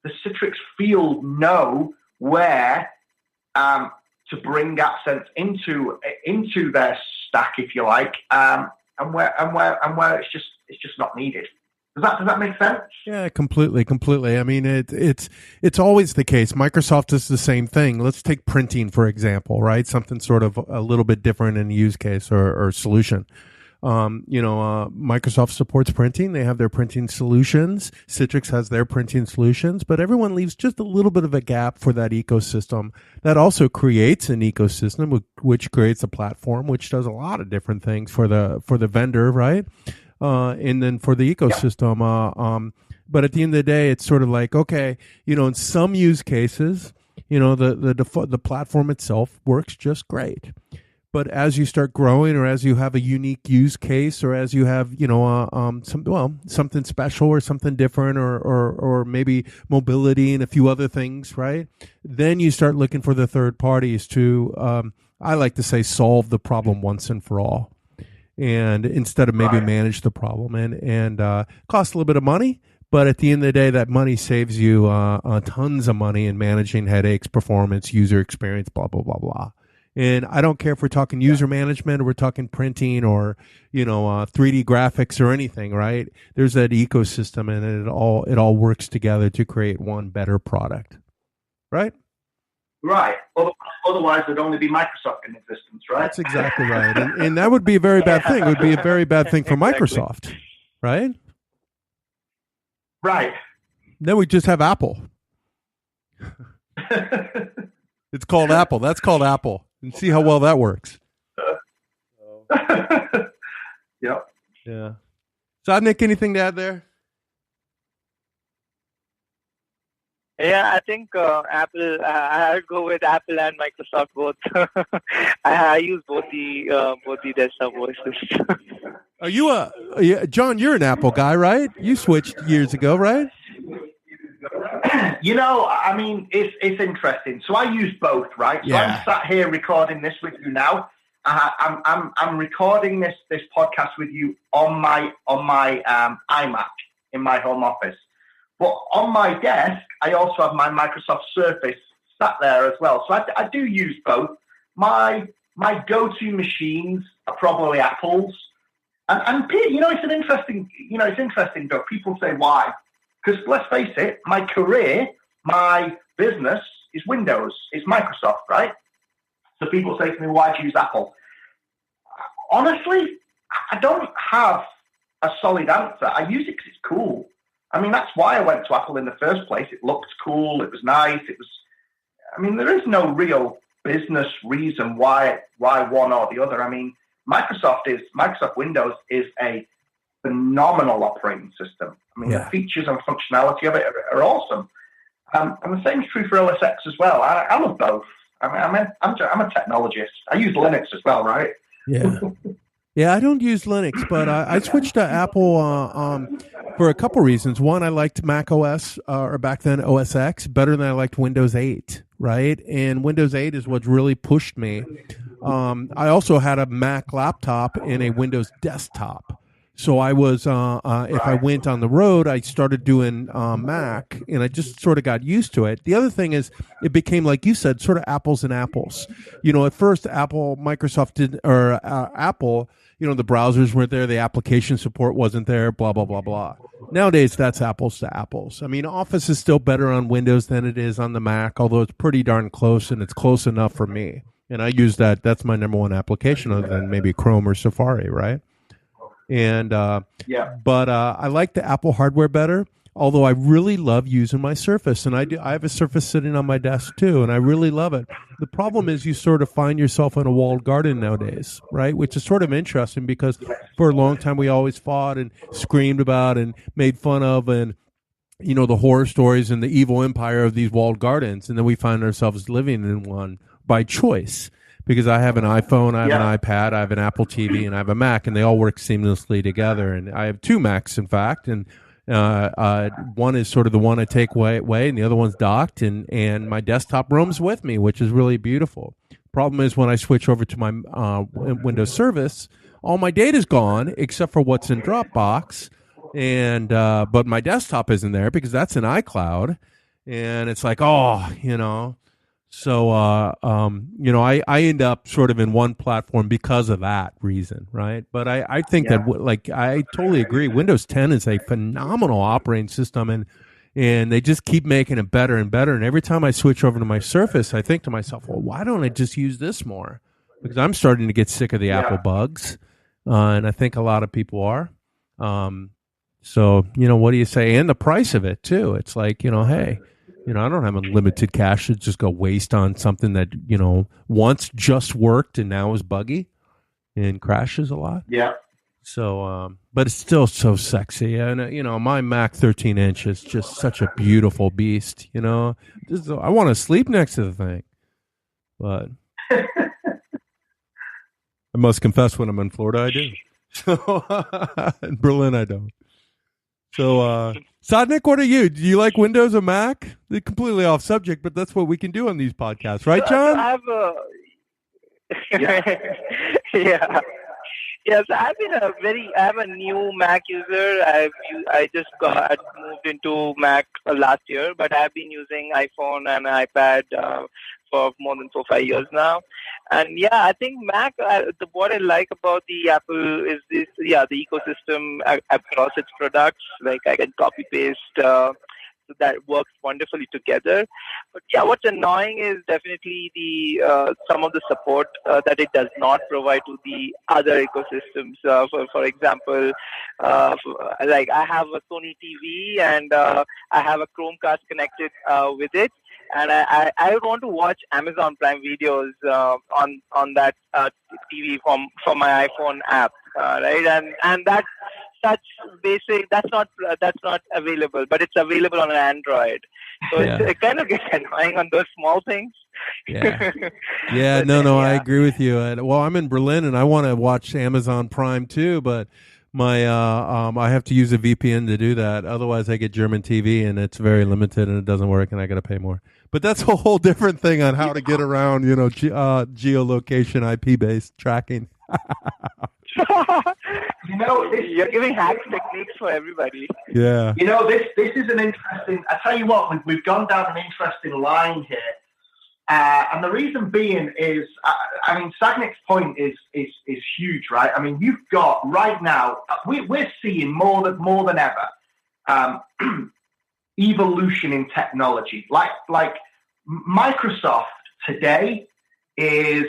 the Citrix field know where to bring AppSense into their stack, if you like, and where it's just not needed. Does that make sense? Yeah, completely. I mean, it's always the case. Microsoft does the same thing. Let's take printing, for example, right? Something sort of a little bit different in use case or solution. Microsoft supports printing. They have their printing solutions. Citrix has their printing solutions, but everyone leaves just a little bit of a gap for that ecosystem. That also creates an ecosystem, which creates a platform, which does a lot of different things for the vendor, right? And then for the ecosystem. But at the end of the day, it's sort of like, okay, in some use cases, the platform itself works just great. But as you start growing, or as you have a unique use case, or as you have, something special or something different, or maybe mobility and a few other things, right? Then you start looking for the third parties to, I like to say, solve the problem once and for all. And instead of maybe manage the problem and cost a little bit of money, but at the end of the day, that money saves you tons of money in managing headaches, performance, user experience, blah, blah, blah, blah. And I don't care if we're talking user management or we're talking printing or, 3D graphics or anything, right? There's that ecosystem, and it all works together to create one better product, right? Right. Otherwise, there'd only be Microsoft in existence, right? That's exactly right. And that would be a very bad thing. It would be a very bad thing for Microsoft, right? Right. Then we just have Apple. It's called Apple. That's called Apple. And see how well that works. Yep. Yeah. Sagnik, anything to add there? Yeah, I think Apple. I go with Apple and Microsoft both. I use both the desktop voices. Are you John? You're an Apple guy, right? You switched years ago, right? I mean, it's interesting. So I use both, right? So I'm sat here recording this with you now. I'm recording this podcast with you on my iMac in my home office. But on my desk, I also have my Microsoft Surface sat there as well. So I do use both. My go-to machines are probably Apple's. And it's interesting, Doug. People say why. Because let's face it, my career, my business is Windows. It's Microsoft, right? So people say to me, why do you use Apple? Honestly, I don't have a solid answer. I use it because it's cool. I mean, that's why I went to Apple in the first place. It looked cool. It was nice. I mean, there is no real business reason why one or the other. I mean, Microsoft Windows is a phenomenal operating system. I mean, the features and functionality of it are awesome. And the same is true for OS X as well. I love both. I mean, I'm a technologist. I use Linux as well, right? Yeah. Yeah, I don't use Linux, but I switched to Apple for a couple reasons. One, I liked Mac OS, or back then OS X, better than I liked Windows 8, right? And Windows 8 is what really pushed me. I also had a Mac laptop and a Windows desktop. So I was, if I went on the road, I started doing Mac, and I just sort of got used to it. The other thing is, it became, like you said, sort of apples and apples. You know, at first, Apple, you know, the browsers weren't there, the application support wasn't there, blah, blah, blah, blah. Nowadays, that's apples to apples. I mean, Office is still better on Windows than it is on the Mac, although it's pretty darn close, and it's close enough for me. And I use that. That's my number one application, other than maybe Chrome or Safari, right? And but I like the Apple hardware better, although I really love using my Surface, and I have a Surface sitting on my desk too, and I really love it. The problem is you sort of find yourself in a walled garden nowadays, right? Which is sort of interesting, because for a long time we always fought and screamed about and made fun of, and you know, the horror stories and the evil empire of these walled gardens, and then we find ourselves living in one by choice. Because I have an iPhone, I have an iPad, I have an Apple TV, and I have a Mac, and they all work seamlessly together. And I have two Macs, in fact, and one is sort of the one I take away, and the other one's docked, and my desktop roams with me, which is really beautiful. Problem is, when I switch over to my Windows service, all my data's gone except for what's in Dropbox, and but my desktop isn't there because that's in iCloud, and it's like, oh, you know. So, you know, I end up sort of in one platform because of that reason, right? But I think that, like, I totally agree. Windows 10 is a phenomenal operating system, and they just keep making it better and better. And every time I switch over to my Surface, I think to myself, well, why don't I just use this more? Because I'm starting to get sick of the Apple bugs, and I think a lot of people are. So, you know, what do you say? And the price of it, too. It's like, you know, hey, you know, I don't have unlimited cash to just go waste on something that, you know, once just worked and now is buggy and crashes a lot. Yeah. So, but it's still so sexy. And, you know, my Mac 13-inch is just such a beautiful beast, you know. I want to sleep next to the thing. But I must confess, when I'm in Florida, I do. So, in Berlin, I don't. So, Sagnik, what are you? Do you like Windows or Mac? They're completely off subject, but that's what we can do on these podcasts, right, John? I Yes, I'm a new Mac user. I just moved into Mac last year, but I've been using iPhone and iPad for more than 4-5 years now. And yeah, I think Mac, what I like about the Apple is the ecosystem across its products. Like I can copy paste, so that works wonderfully together. But yeah, what's annoying is definitely the some of the support that it does not provide to the other ecosystems. For example, like I have a Sony TV and I have a Chromecast connected with it. And I want to watch Amazon Prime videos on that TV from my iPhone app, right? And that's such basic. That's not available, but it's available on an Android. So it kind of gets annoying on those small things. Yeah, yeah. No. I agree with you. Well, I'm in Berlin and I want to watch Amazon Prime too, but my I have to use a VPN to do that. Otherwise, I get German TV and it's very limited and it doesn't work, and I got to pay more. But that's a whole different thing on how to get around, geolocation, IP-based tracking. You're giving hack techniques for everybody. Yeah. This is an interesting. I tell you what, we've gone down an interesting line here, and the reason being is, Sagnik's point is huge, right? I mean, you've got right now, we're seeing more than ever. Evolution in technology, like Microsoft today is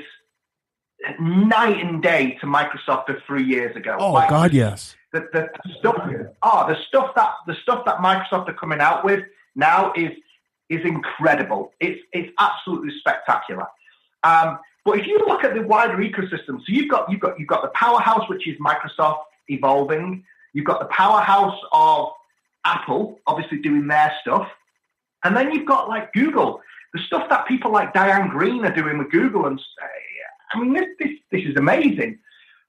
night and day to Microsoft of 3 years ago. Oh, like, God, yes. The stuff that Microsoft are coming out with now is is incredible. It's absolutely spectacular. But if you look at the wider ecosystem, so you've got the powerhouse, which is Microsoft evolving. You've got the powerhouse of Apple, obviously doing their stuff, and then you've got like Google, the stuff that people like Diane Green are doing with Google, and I mean this is amazing.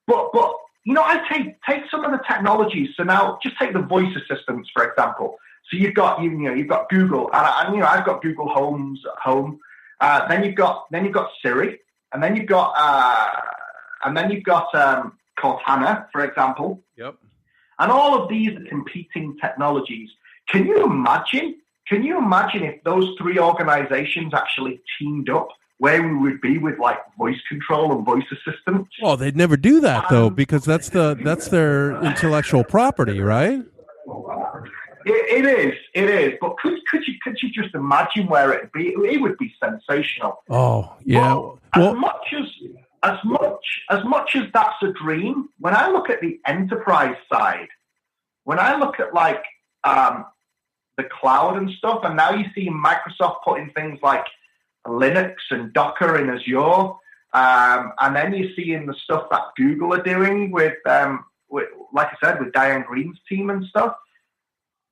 But I take some of the technologies. So now just take the voice assistants for example. So you've got Google, and I've got Google Homes at home. Then you've got Siri, and then you've got Cortana, for example. Yep. And all of these are competing technologies. Can you imagine if those three organizations actually teamed up, where we would be with like voice control and voice assistants? Well, they'd never do that though, because that's their intellectual property, right? It is. But could you just imagine where it'd be? It would be sensational. Oh yeah. Well, as much as that's a dream, when I look at the enterprise side, when I look at like the cloud and stuff, and now you see Microsoft putting things like Linux and Docker in Azure, and then you see in the stuff that Google are doing with like I said, with Diane Green's team and stuff.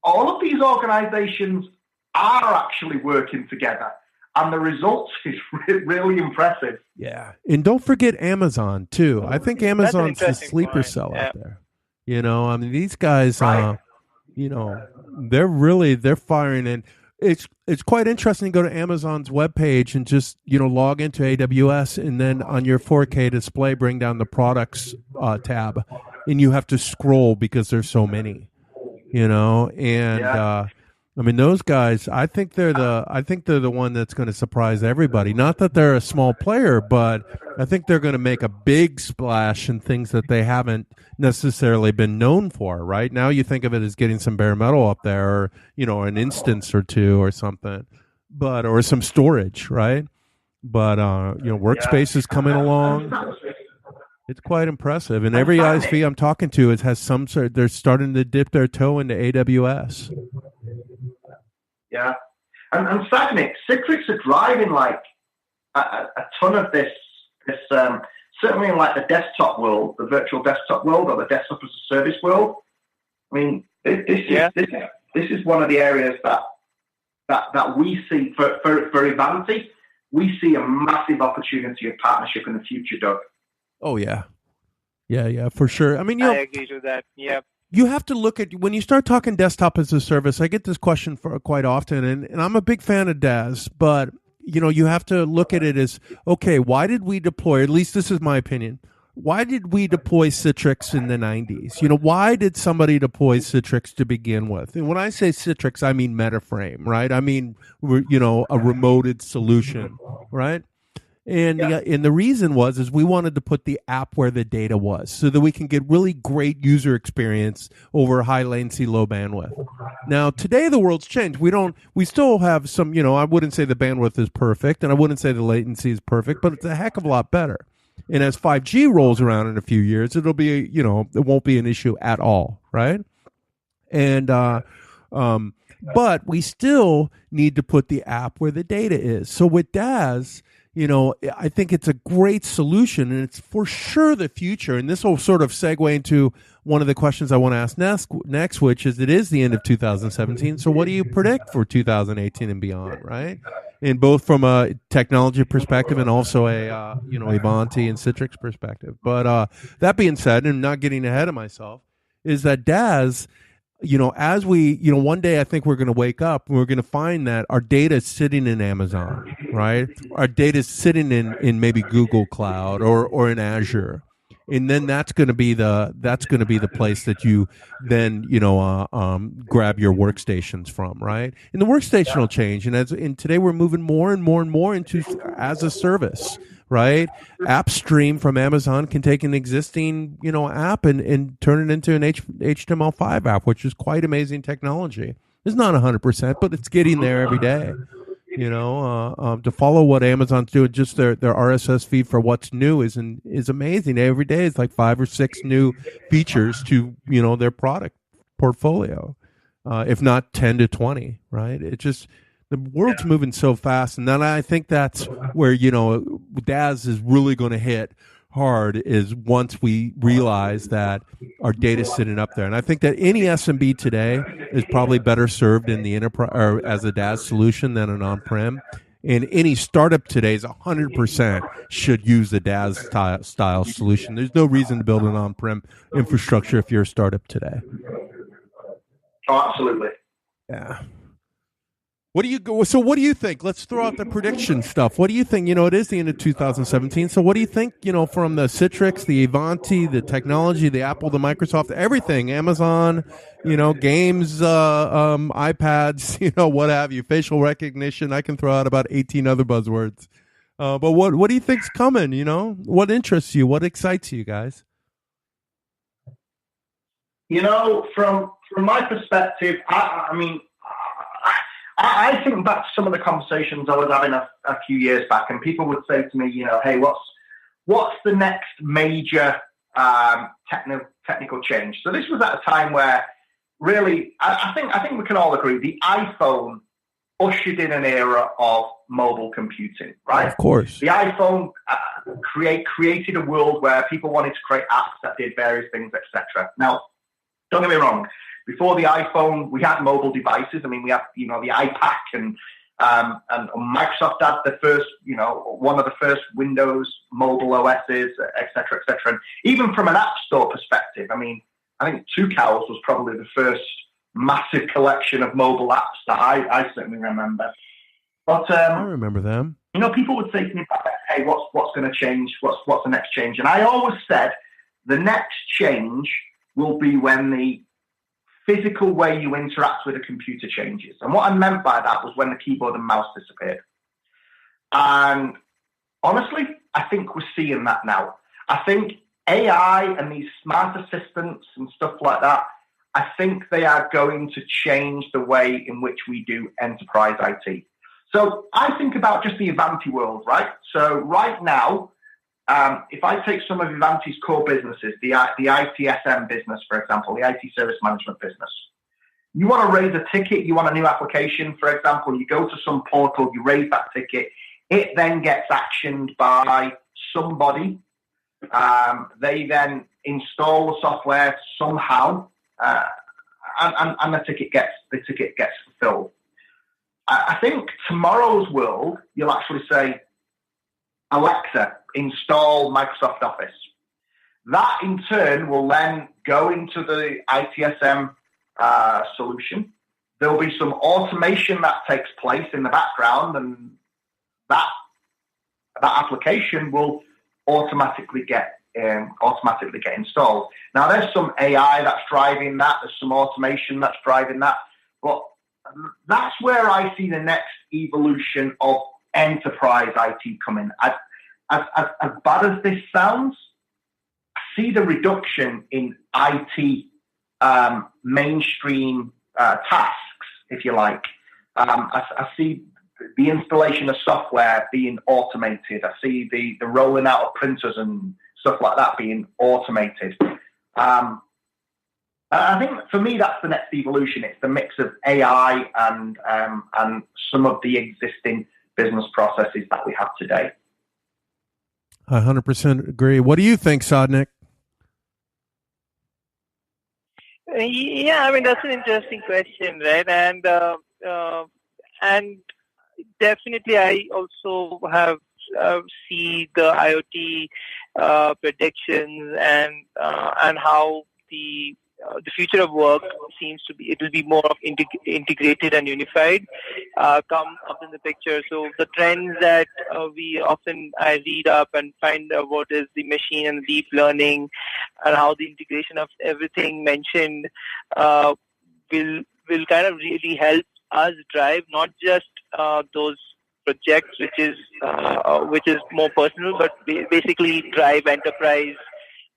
All of these organizations are actually working together, and the results is really impressive. Yeah, and don't forget Amazon too. I think Amazon's the sleeper cell out there. I mean, these guys, Right. they're firing, and it's quite interesting to go to Amazon's webpage and just log into AWS, and then on your 4K display, bring down the products tab, and you have to scroll because there's so many. I mean, those guys, I think they're the one that's going to surprise everybody. Not that they're a small player, but I think they're going to make a big splash in things that they haven't necessarily been known for. Right now, you think of it as getting some bare metal up there, or an instance or two or something, or some storage, right? But Workspace is coming along. It's quite impressive, and every ISV I'm talking to has some sort. They're starting to dip their toe into AWS. Yeah, and Sagnik, Citrix are driving like a ton of this. Certainly in like the desktop world, the virtual desktop world, or the desktop as a service world. I mean, this is one of the areas that we see for Ivanti. We see a massive opportunity of partnership in the future, Doug. Oh yeah, for sure. I mean, I agree to that. Yeah. You have to look at, when you start talking desktop as a service, I get this question quite often, and I'm a big fan of DAS, but you have to look at it as, okay, why did we deploy, at least this is my opinion, why did we deploy Citrix in the 90s? Why did somebody deploy Citrix to begin with? And when I say Citrix, I mean MetaFrame, right? I mean, a remoted solution, right? And the reason is we wanted to put the app where the data was, so that we can get really great user experience over high latency, low bandwidth. Now, today the world's changed. We still have some, I wouldn't say the bandwidth is perfect, and I wouldn't say the latency is perfect, but it's a heck of a lot better. And as 5G rolls around in a few years, it'll be, it won't be an issue at all, right? And but we still need to put the app where the data is. So with DAS, I think it's a great solution, and it's for sure the future. And this will sort of segue into one of the questions I want to ask next, which is, it is the end of 2017. So what do you predict for 2018 and beyond, right? And both from a technology perspective and also a, Ivanti and Citrix perspective. But that being said, and not getting ahead of myself, is that DAS, as we, one day I think we're going to wake up and we're going to find that our data is sitting in Amazon, right? Our data is sitting in maybe Google Cloud or in Azure. And then that's going to be the place that you then, grab your workstations from, right? And the workstation will change. And today we're moving more and more and more into as a service, right? AppStream from Amazon can take an existing, app and turn it into an HTML5 app, which is quite amazing technology. It's not 100%, but it's getting there every day. To follow what Amazon's doing, just their RSS feed for what's new is amazing. Every day it's like 5 or 6 new features to, their product portfolio, if not 10 to 20, right? It just, The world's moving so fast, and then I think that's where, you know, DAS is really going to hit hard is once we realize that our data's sitting up there. And I think that any SMB today is probably better served in the enterprise or as a DAS solution than an on-prem. And any startup today is 100% should use the DAS style solution. There's no reason to build an on-prem infrastructure if you're a startup today. Oh, absolutely. Yeah. What do you think? Let's throw out the prediction stuff. What do you think? You know, it is the end of 2017. So what do you think, you know, from the Citrix, the Ivanti, the technology, the Apple, the Microsoft, everything, Amazon, you know, games, iPads, you know, what have you, facial recognition. I can throw out about 18 other buzzwords. But what do you think's coming, you know? What interests you? What excites you guys? You know, from my perspective, I think back to some of the conversations I was having a few years back, and people would say to me, you know, hey, what's the next major technical change? So this was at a time where really, I think we can all agree, the iPhone ushered in an era of mobile computing, right? Of course. The iPhone created a world where people wanted to create apps that did various things, etc. Now, don't get me wrong. Before the iPhone, we had mobile devices. I mean, we had, you know, the iPad and Microsoft had the first, you know, one of the first Windows mobile OSs, et cetera, et cetera. And even from an app store perspective, I mean, I think Two Cows was probably the first massive collection of mobile apps that I certainly remember. But I remember them. You know, people would say to me, hey, what's going to change? What's the next change? And I always said the next change will be when the physical way you interact with a computer changes. And what I meant by that was when the keyboard and mouse disappeared. And honestly, I think we're seeing that now. I think AI and these smart assistants and stuff like that, I think they are going to change the way in which we do enterprise IT. So I think about just the Ivanti world, right? So right now, if I take some of Ivanti's core businesses, the ITSM business, for example, the IT service management business, you want to raise a ticket, you want a new application, for example, you go to some portal, you raise that ticket, it then gets actioned by somebody. They then install the software somehow, and the ticket gets fulfilled. I think tomorrow's world, you'll actually say, Alexa, install Microsoft Office. That in turn will then go into the ITSM solution. There'll be some automation that takes place in the background, and that application will automatically get installed. Now, there's some AI that's driving that. There's some automation that's driving that. But that's where I see the next evolution of enterprise IT coming. As bad as this sounds, I see the reduction in IT mainstream tasks, if you like. I see the installation of software being automated. I see the rolling out of printers and stuff like that being automated. I think for me, that's the next evolution. It's the mix of AI and some of the existing business processes that we have today. I 100% agree. What do you think, Sagnik? Yeah, I mean, that's an interesting question, right? And definitely, I also have see the IoT predictions and how the future of work seems to be, it will be more of integrated and unified, come up in the picture. So the trends that I read up and find out what is the machine and deep learning and how the integration of everything mentioned will kind of really help us drive not just those projects, which is more personal, but basically drive enterprise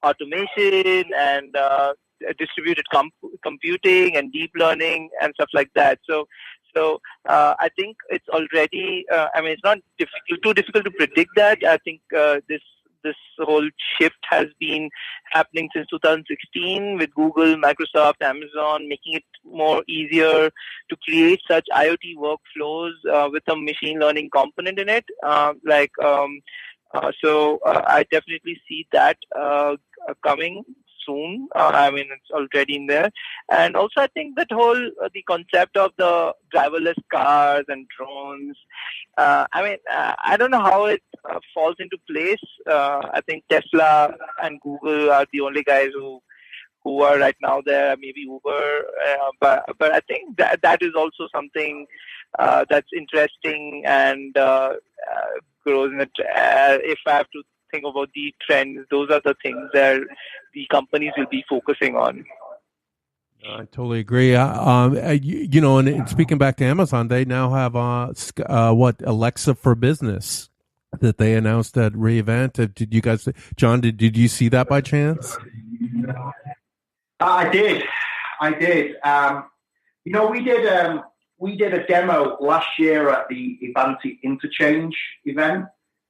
automation and distributed computing and deep learning and stuff like that. So I think it's already. I mean, it's not too difficult to predict that. I think this whole shift has been happening since 2016 with Google, Microsoft, Amazon, making it more easier to create such IoT workflows with a machine learning component in it. So I definitely see that coming soon. I mean, it's already in there. And also, I think that whole the concept of the driverless cars and drones. I don't know how it falls into place. I think Tesla and Google are the only guys who are right now there. Maybe Uber, but I think that is also something that's interesting and grows in it. If I have to think about the trends, those are the things that the companies will be focusing on. I totally agree. And speaking back to Amazon, they now have Alexa for Business that they announced at re:Invent. Did you guys, John? Did you see that by chance? I did. We did a demo last year at the Ivanti Interchange event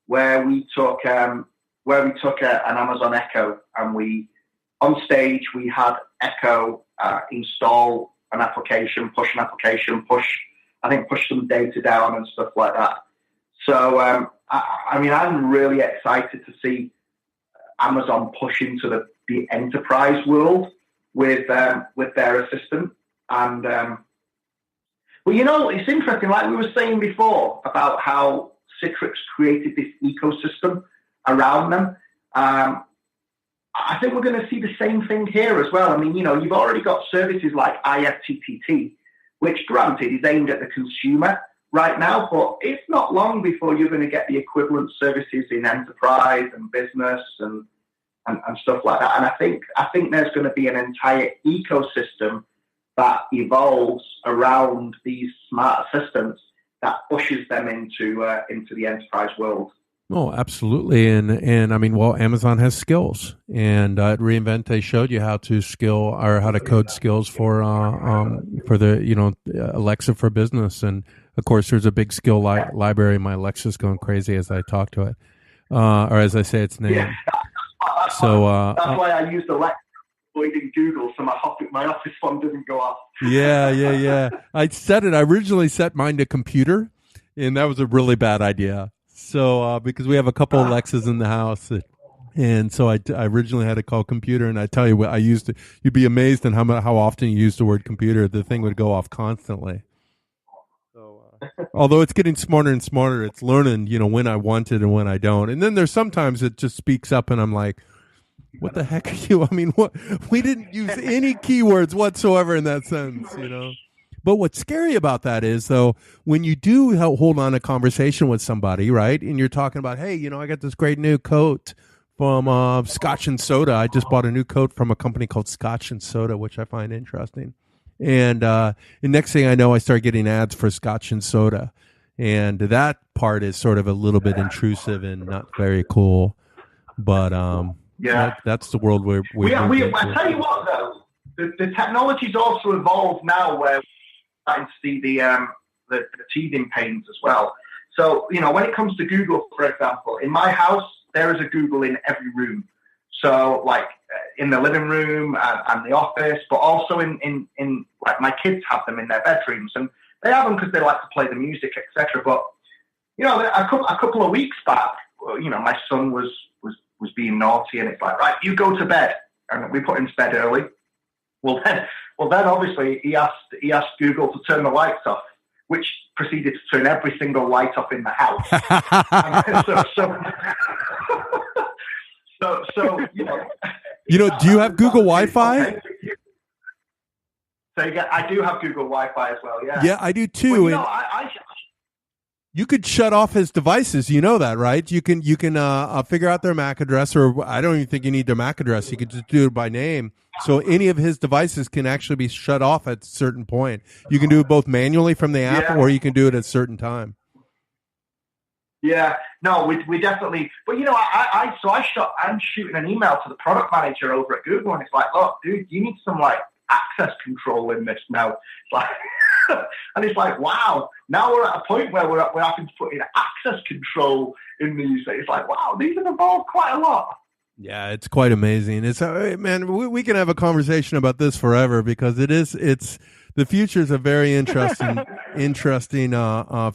where we took an Amazon Echo, and on stage we had Echo install an application, push some data down and stuff like that. So I'm really excited to see Amazon push into the enterprise world with their assistant. And it's interesting, like we were saying before about how Citrix created this ecosystem around them. I think we're going to see the same thing here as well. I mean, you've already got services like IFTTT, which granted is aimed at the consumer right now, but it's not long before you're going to get the equivalent services in enterprise and business and stuff like that. And I think there's going to be an entire ecosystem that evolves around these smart assistants that pushes them into the enterprise world. Oh, absolutely. And I mean, well, Amazon has skills, and at re:Invent they showed you how to code skills for the Alexa for Business. And of course, there's a big skill library. My Alexa's going crazy as I talk to it, or as I say its name. Yeah. That's why I used Alexa avoiding Google, so my office phone didn't go off. Yeah. I originally set mine to computer, and that was a really bad idea. So because we have a couple Alexas in the house, and so I originally had to call computer, and I tell you what I used. You'd be amazed at how often you use the word computer. The thing would go off constantly. So although it's getting smarter and smarter, it's learning when I want it and when I don't. And then there's sometimes it just speaks up, and I'm like, what the heck are you? I mean, what? We didn't use any keywords whatsoever in that sentence, But what's scary about that is, though, when you do hold on a conversation with somebody, right, and you're talking about, hey, I got this great new coat from Scotch and Soda. I just bought a new coat from a company called Scotch and Soda, which I find interesting. And the next thing I know, I start getting ads for Scotch and Soda. And that part is sort of a little bit intrusive and not very cool. But that's the world where I tell you what, though, the technology's also evolved now where starting to see the teething pains as well. So, when it comes to Google, for example, in my house, there is a Google in every room. So, like in the living room and the office, but also in like my kids have them in their bedrooms, and they have them because they like to play the music, etc. But a couple of weeks back, my son was being naughty, and it's like, right, you go to bed, and we put him to bed early. Well then obviously he asked Google to turn the lights off, which proceeded to turn every single light off in the house. so do you have Google Wi-Fi? Okay. So I do have Google Wi-Fi as well. Yeah. Yeah, I do too. Well, you could shut off his devices. You know that, right? You can figure out their MAC address, or I don't even think you need their MAC address. You could just do it by name. So any of his devices can actually be shut off at a certain point. You can do it both manually from the app, or you can do it at a certain time. Yeah, no, we definitely. But I'm shooting an email to the product manager over at Google, and it's like, look, dude, you need some like access control in this now. It's like, And it's like, wow, now we're at a point where we're having to put in access control in these. It's like, wow, these have evolved quite a lot. Yeah, it's quite amazing. It's man, we can have a conversation about this forever because it's the future is a very interesting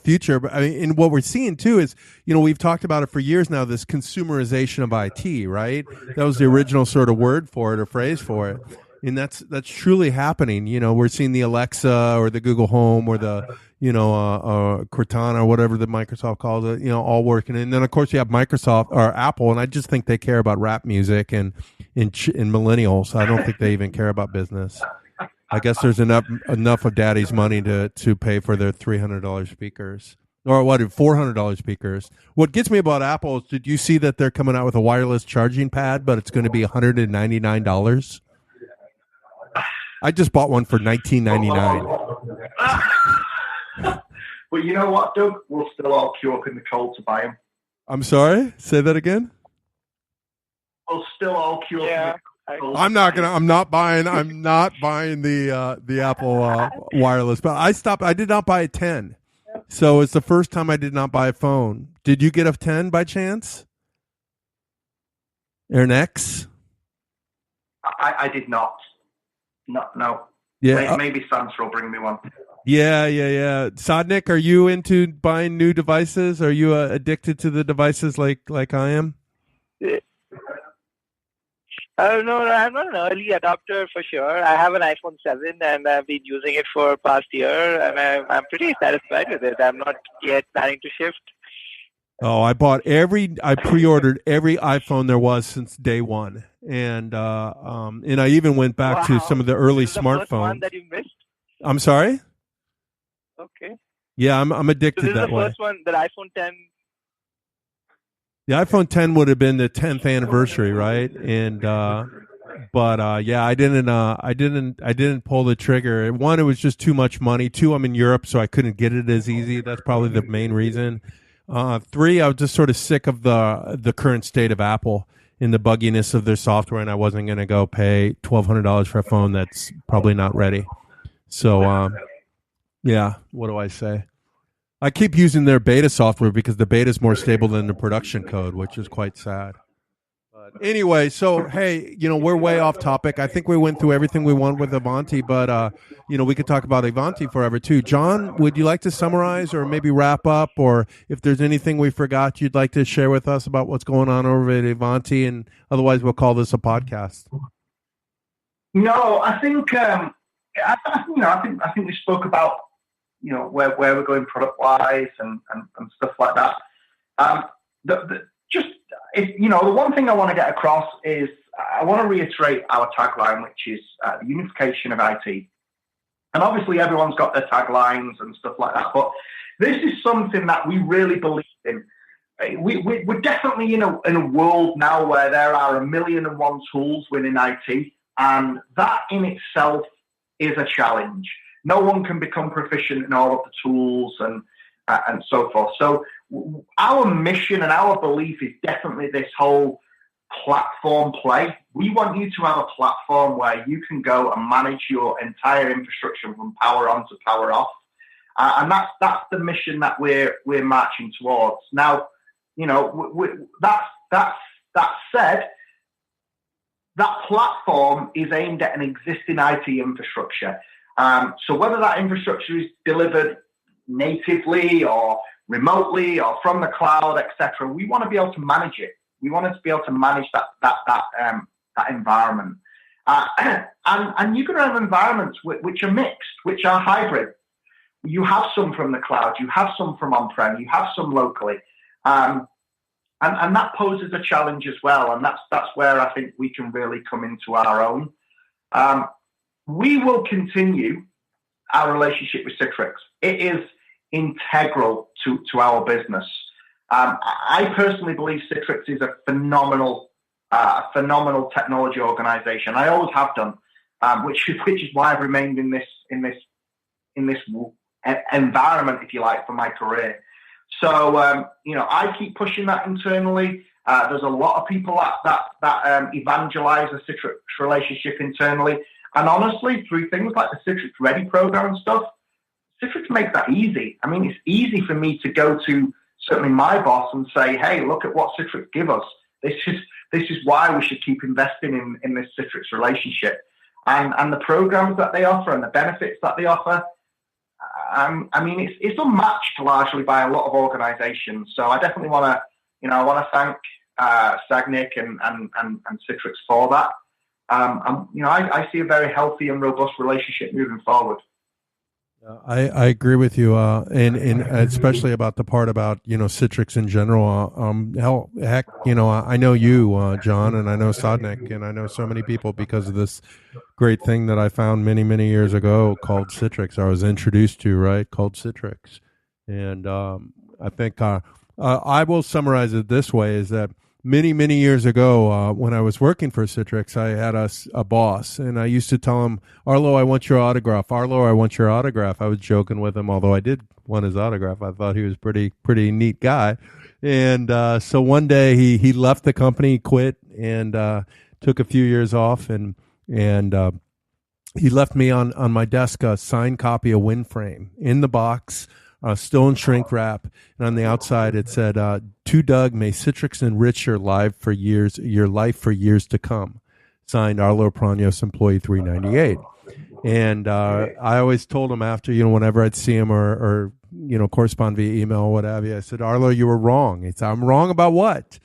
future. But I mean, and what we're seeing too is, we've talked about it for years now. This consumerization of IT, right? That was the original sort of word for it or phrase for it. And that's truly happening. We're seeing the Alexa or the Google Home or the, Cortana or whatever that Microsoft calls it, all working. And then, of course, you have Microsoft or Apple, and I just think they care about rap music and millennials. I don't think they even care about business. I guess there's enough of daddy's money to pay for their $300 speakers. Or what, $400 speakers. What gets me about Apple is, did you see that they're coming out with a wireless charging pad, but it's going to be $199? I just bought one for $19.99. But you know what, Doug? We'll still all queue up in the cold to buy them. I'm sorry? Say that again? We'll still all queue up in the cold. I'm not buying the Apple wireless, but I did not buy a 10. So it's the first time I did not buy a phone. Did you get a 10 by chance? Or an X? I did not. No. Yeah. Maybe Samsung will bring me one. Yeah. Sagnik, are you into buying new devices? Are you addicted to the devices like I am? No, I'm not an early adopter for sure. I have an iPhone 7 and I've been using it for past year, and I'm pretty satisfied with it. I'm not yet planning to shift. Oh, I pre-ordered every iPhone there was since day one, and I even went back to some of the early smartphones. First one that you missed? I'm sorry? Okay. Yeah, I'm addicted that way. This is the first one, the iPhone 10. The iPhone 10 would have been the 10th anniversary, right? And yeah, I didn't pull the trigger. One, it was just too much money. Two, I'm in Europe, so I couldn't get it as easy. That's probably the main reason. Three, I was just sort of sick of the current state of Apple and the bugginess of their software, and I wasn't going to go pay $1,200 for a phone that's probably not ready. So, yeah, what do I say? I keep using their beta software because the beta is more stable than the production code, which is quite sad. But anyway, so, hey, we're way off topic. I think we went through everything we want with Ivanti, but, we could talk about Ivanti forever, too. John, would you like to summarize or maybe wrap up? Or if there's anything we forgot you'd like to share with us about what's going on over at Ivanti, and otherwise we'll call this a podcast. No, I think I think we spoke about where we're going product wise and stuff like that. The one thing I want to get across is I want to reiterate our tagline, which is the unification of IT. And obviously everyone's got their taglines and stuff like that, but this is something that we really believe in. We're definitely in a world now where there are 1,000,001 tools within IT, and that in itself is a challenge. No one can become proficient in all of the tools and so forth. So our mission and our belief is definitely this whole platform play. We want you to have a platform where you can go and manage your entire infrastructure from power on to power off, and that's the mission that we're marching towards. Now, that said, that platform is aimed at an existing IT infrastructure. So whether that infrastructure is delivered natively or remotely or from the cloud, etc., we want to be able to manage it. We want to be able to manage that environment. And you can have environments which are mixed, which are hybrid. You have some from the cloud, you have some from on-prem, you have some locally. And that poses a challenge as well. And that's where I think we can really come into our own. We will continue our relationship with Citrix. It is integral to our business. I personally believe Citrix is a phenomenal technology organization. I always have done, which is why I've remained in this environment, if you like, for my career. So I keep pushing that internally. There's a lot of people that evangelize the Citrix relationship internally. And honestly, through things like the Citrix Ready program and stuff, Citrix makes that easy. I mean, it's easy for me to go to certainly my boss and say, hey, look at what Citrix give us. This is why we should keep investing in this Citrix relationship. And the programs that they offer and the benefits that they offer, I mean, it's unmatched largely by a lot of organizations. So I definitely want to thank Sagnik and Citrix for that. I see a very healthy and robust relationship moving forward. I agree with you, and especially about the part about Citrix in general. Heck, I know you, John, and I know Sagnik, and I know so many people because of this great thing that I found many years ago called Citrix. I was introduced to, right, called Citrix, and I think I will summarize it this way: is that many years ago, when I was working for Citrix, I had a boss, and I used to tell him, Arlo, I want your autograph. Arlo, I want your autograph. I was joking with him, although I did want his autograph. I thought he was pretty neat guy. And so one day he left the company, quit, and took a few years off, and he left me on my desk a signed copy of WinFrame in the box, still in shrink wrap, and on the outside it said, "To Doug, may Citrix enrich your life for years to come." Signed, Arlo Pranos, Employee 398. And I always told him after, whenever I'd see him or correspond via email or what have you, I said, Arlo, you were wrong. He said, I'm wrong about what?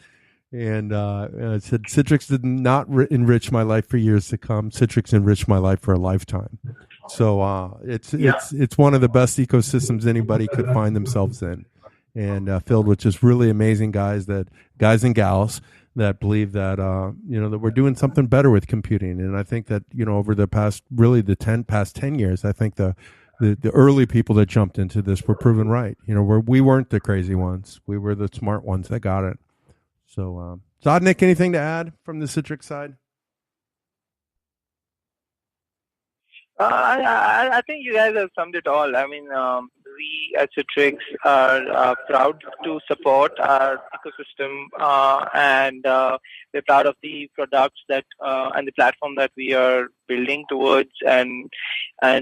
And I said, Citrix did not enrich my life for years to come. Citrix enriched my life for a lifetime. So it's one of the best ecosystems anybody could find themselves in, and filled with just really amazing guys and gals that believe that that we're doing something better with computing. And I think that over the past 10 years, I think the early people that jumped into this were proven right. We weren't the crazy ones; we were the smart ones that got it. So, Sagnik, anything to add from the Citrix side? I think you guys have summed it all. I mean, we at Citrix are proud to support our ecosystem, and we're proud of the products that and the platform that we are building towards, and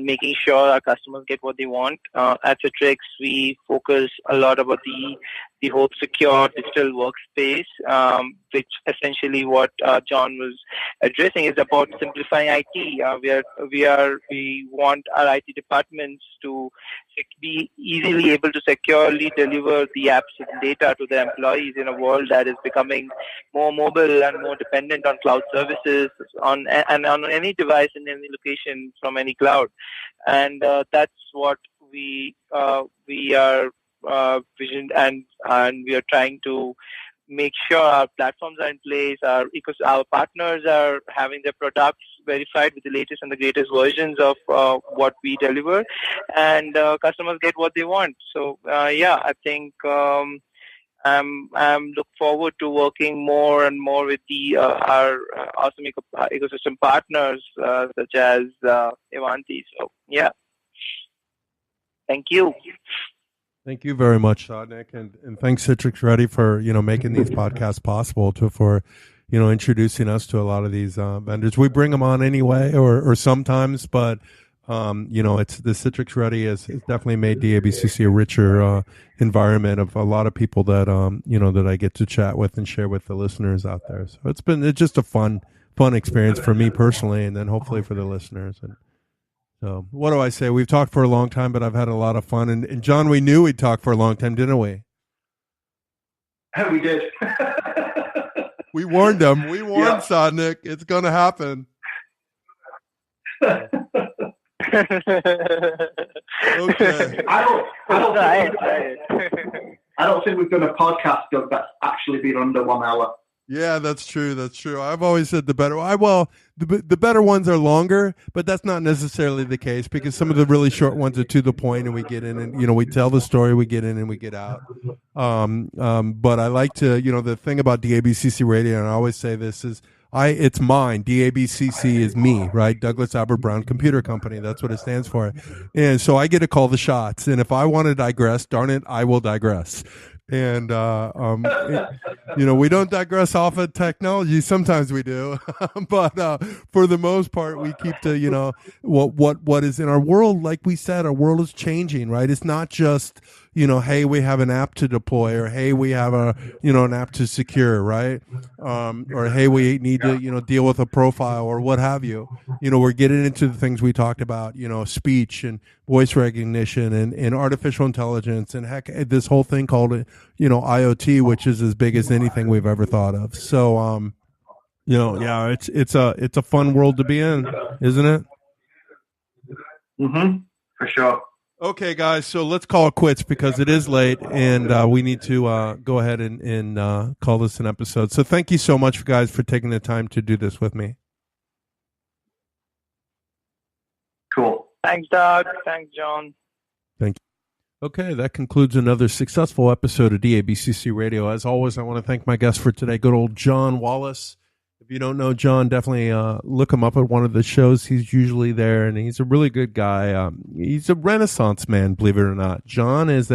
making sure our customers get what they want. At Citrix, we focus a lot about the whole secure digital workspace, which essentially what John was addressing is about simplifying IT. We want our IT departments to be easily able to securely deliver the apps and data to their employees in a world that is becoming more mobile and more dependent on cloud services on any device in any location from any cloud. And that's what we are visioned, and we are trying to make sure our platforms are in place, our partners are having their products verified with the latest and the greatest versions of what we deliver, and customers get what they want. So I think I'm look forward to working more and more with our awesome ecosystem partners such as Ivanti. So thank you. Thank you very much, Sagnik, and thanks Citrix Ready for making these podcasts possible, for introducing us to a lot of these vendors. We bring them on anyway, or sometimes, but it's the Citrix Ready has definitely made DABCC a richer environment of a lot of people that that I get to chat with and share with the listeners out there. So it's just a fun experience for me personally, and then hopefully for the listeners. And so, what do I say? We've talked for a long time, but I've had a lot of fun. And John, we knew we'd talk for a long time, didn't we? We did. We warned them. We warned Sagnik. It's going to happen. Okay. I don't think we've done a podcast that's actually been under 1 hour. Yeah, that's true. I've always said the better ones are longer, but that's not necessarily the case, because some of the really short ones are to the point, and we get in and we tell the story, we get in and we get out. But I like to the thing about DABCC Radio, and I always say this is it's mine. DABCC is me, right? Douglas Albert Brown Computer Company. That's what it stands for. And so I get to call the shots. And if I want to digress, darn it, I will digress. And, we don't digress off of technology. Sometimes we do, but for the most part, we keep to, what is in our world. Like we said, our world is changing, right? It's not just, hey, we have an app to deploy, or hey, we have an app to secure, right? Or hey, we need to, deal with a profile or what have you. We're getting into the things we talked about, speech and voice recognition and artificial intelligence, and heck, this whole thing called, IoT, which is as big as anything we've ever thought of. So, it's a fun world to be in, isn't it? Mm-hmm. For sure. Okay, guys, so let's call it quits because it is late, and we need to go ahead and call this an episode. So thank you so much, guys, for taking the time to do this with me. Cool. Thanks, Doug. Thanks, John. Thank you. Okay, that concludes another successful episode of DABCC Radio. As always, I want to thank my guest for today, good old Jon Wallace. If you don't know John, definitely look him up at one of the shows. He's usually there, and he's a really good guy. He's a Renaissance man, believe it or not. John is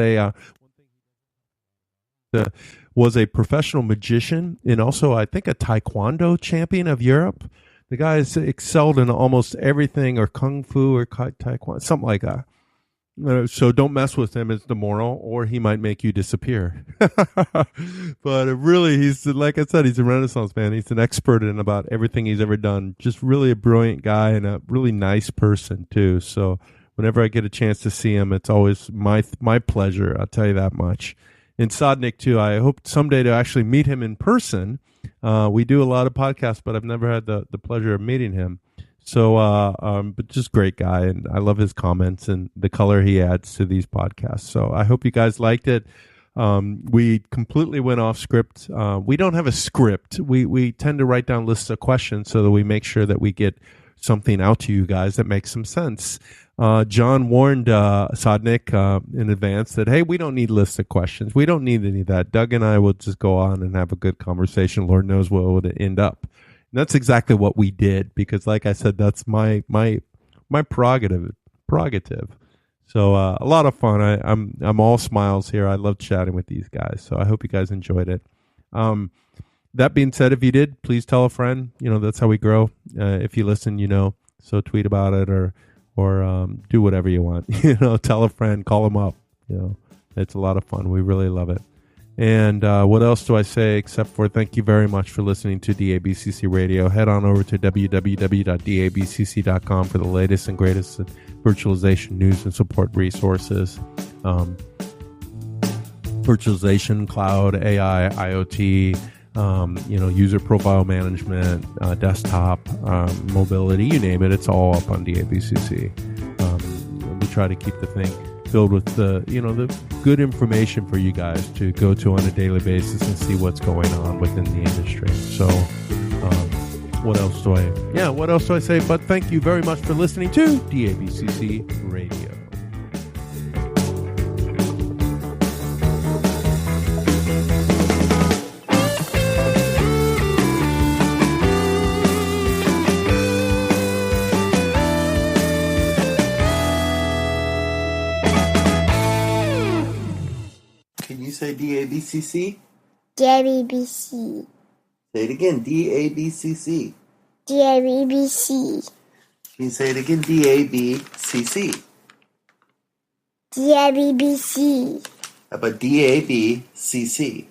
was a professional magician and also, I think, a Taekwondo champion of Europe. The guy has excelled in almost everything, or Kung Fu or Taekwondo, something like that. So don't mess with him is the moral, or he might make you disappear. But really, he's, like I said, he's a Renaissance man. He's an expert in about everything he's ever done. Just really a brilliant guy and a really nice person, too. So whenever I get a chance to see him, it's always my pleasure. I'll tell you that much. And Sagnik, too. I hope someday to actually meet him in person. We do a lot of podcasts, but I've never had the pleasure of meeting him. So, but just great guy, and I love his comments and the color he adds to these podcasts. So I hope you guys liked it. We completely went off script. We don't have a script. We tend to write down lists of questions so that we make sure that we get something out to you guys that makes some sense. John warned Sagnik in advance that, hey, we don't need lists of questions. We don't need any of that. Doug and I will just go on and have a good conversation. Lord knows where it would end up. And that's exactly what we did because, like I said, that's my prerogative. So a lot of fun. I'm all smiles here. I love chatting with these guys. So I hope you guys enjoyed it. That being said, if you did, please tell a friend. That's how we grow. If you listen, so tweet about it or do whatever you want. Tell a friend, call them up. It's a lot of fun. We really love it. And what else do I say except for thank you very much for listening to DABCC Radio. Head on over to www.dabcc.com for the latest and greatest virtualization news and support resources. Virtualization, cloud, AI, IoT, user profile management, desktop, mobility, you name it. It's all up on DABCC. We try to keep the thing filled with the good information for you guys to go to on a daily basis and see what's going on within the industry. So what else do I say? But thank you very much for listening to DABCC Radio. Say DABCC? DABC. Say it again, DABCC. DABC. Can you say it again, DABCC? DABC. How about DABCC?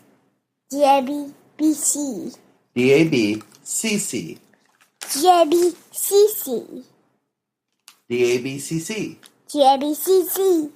DABC. DABCC. DABCC. DABCC. DABCC.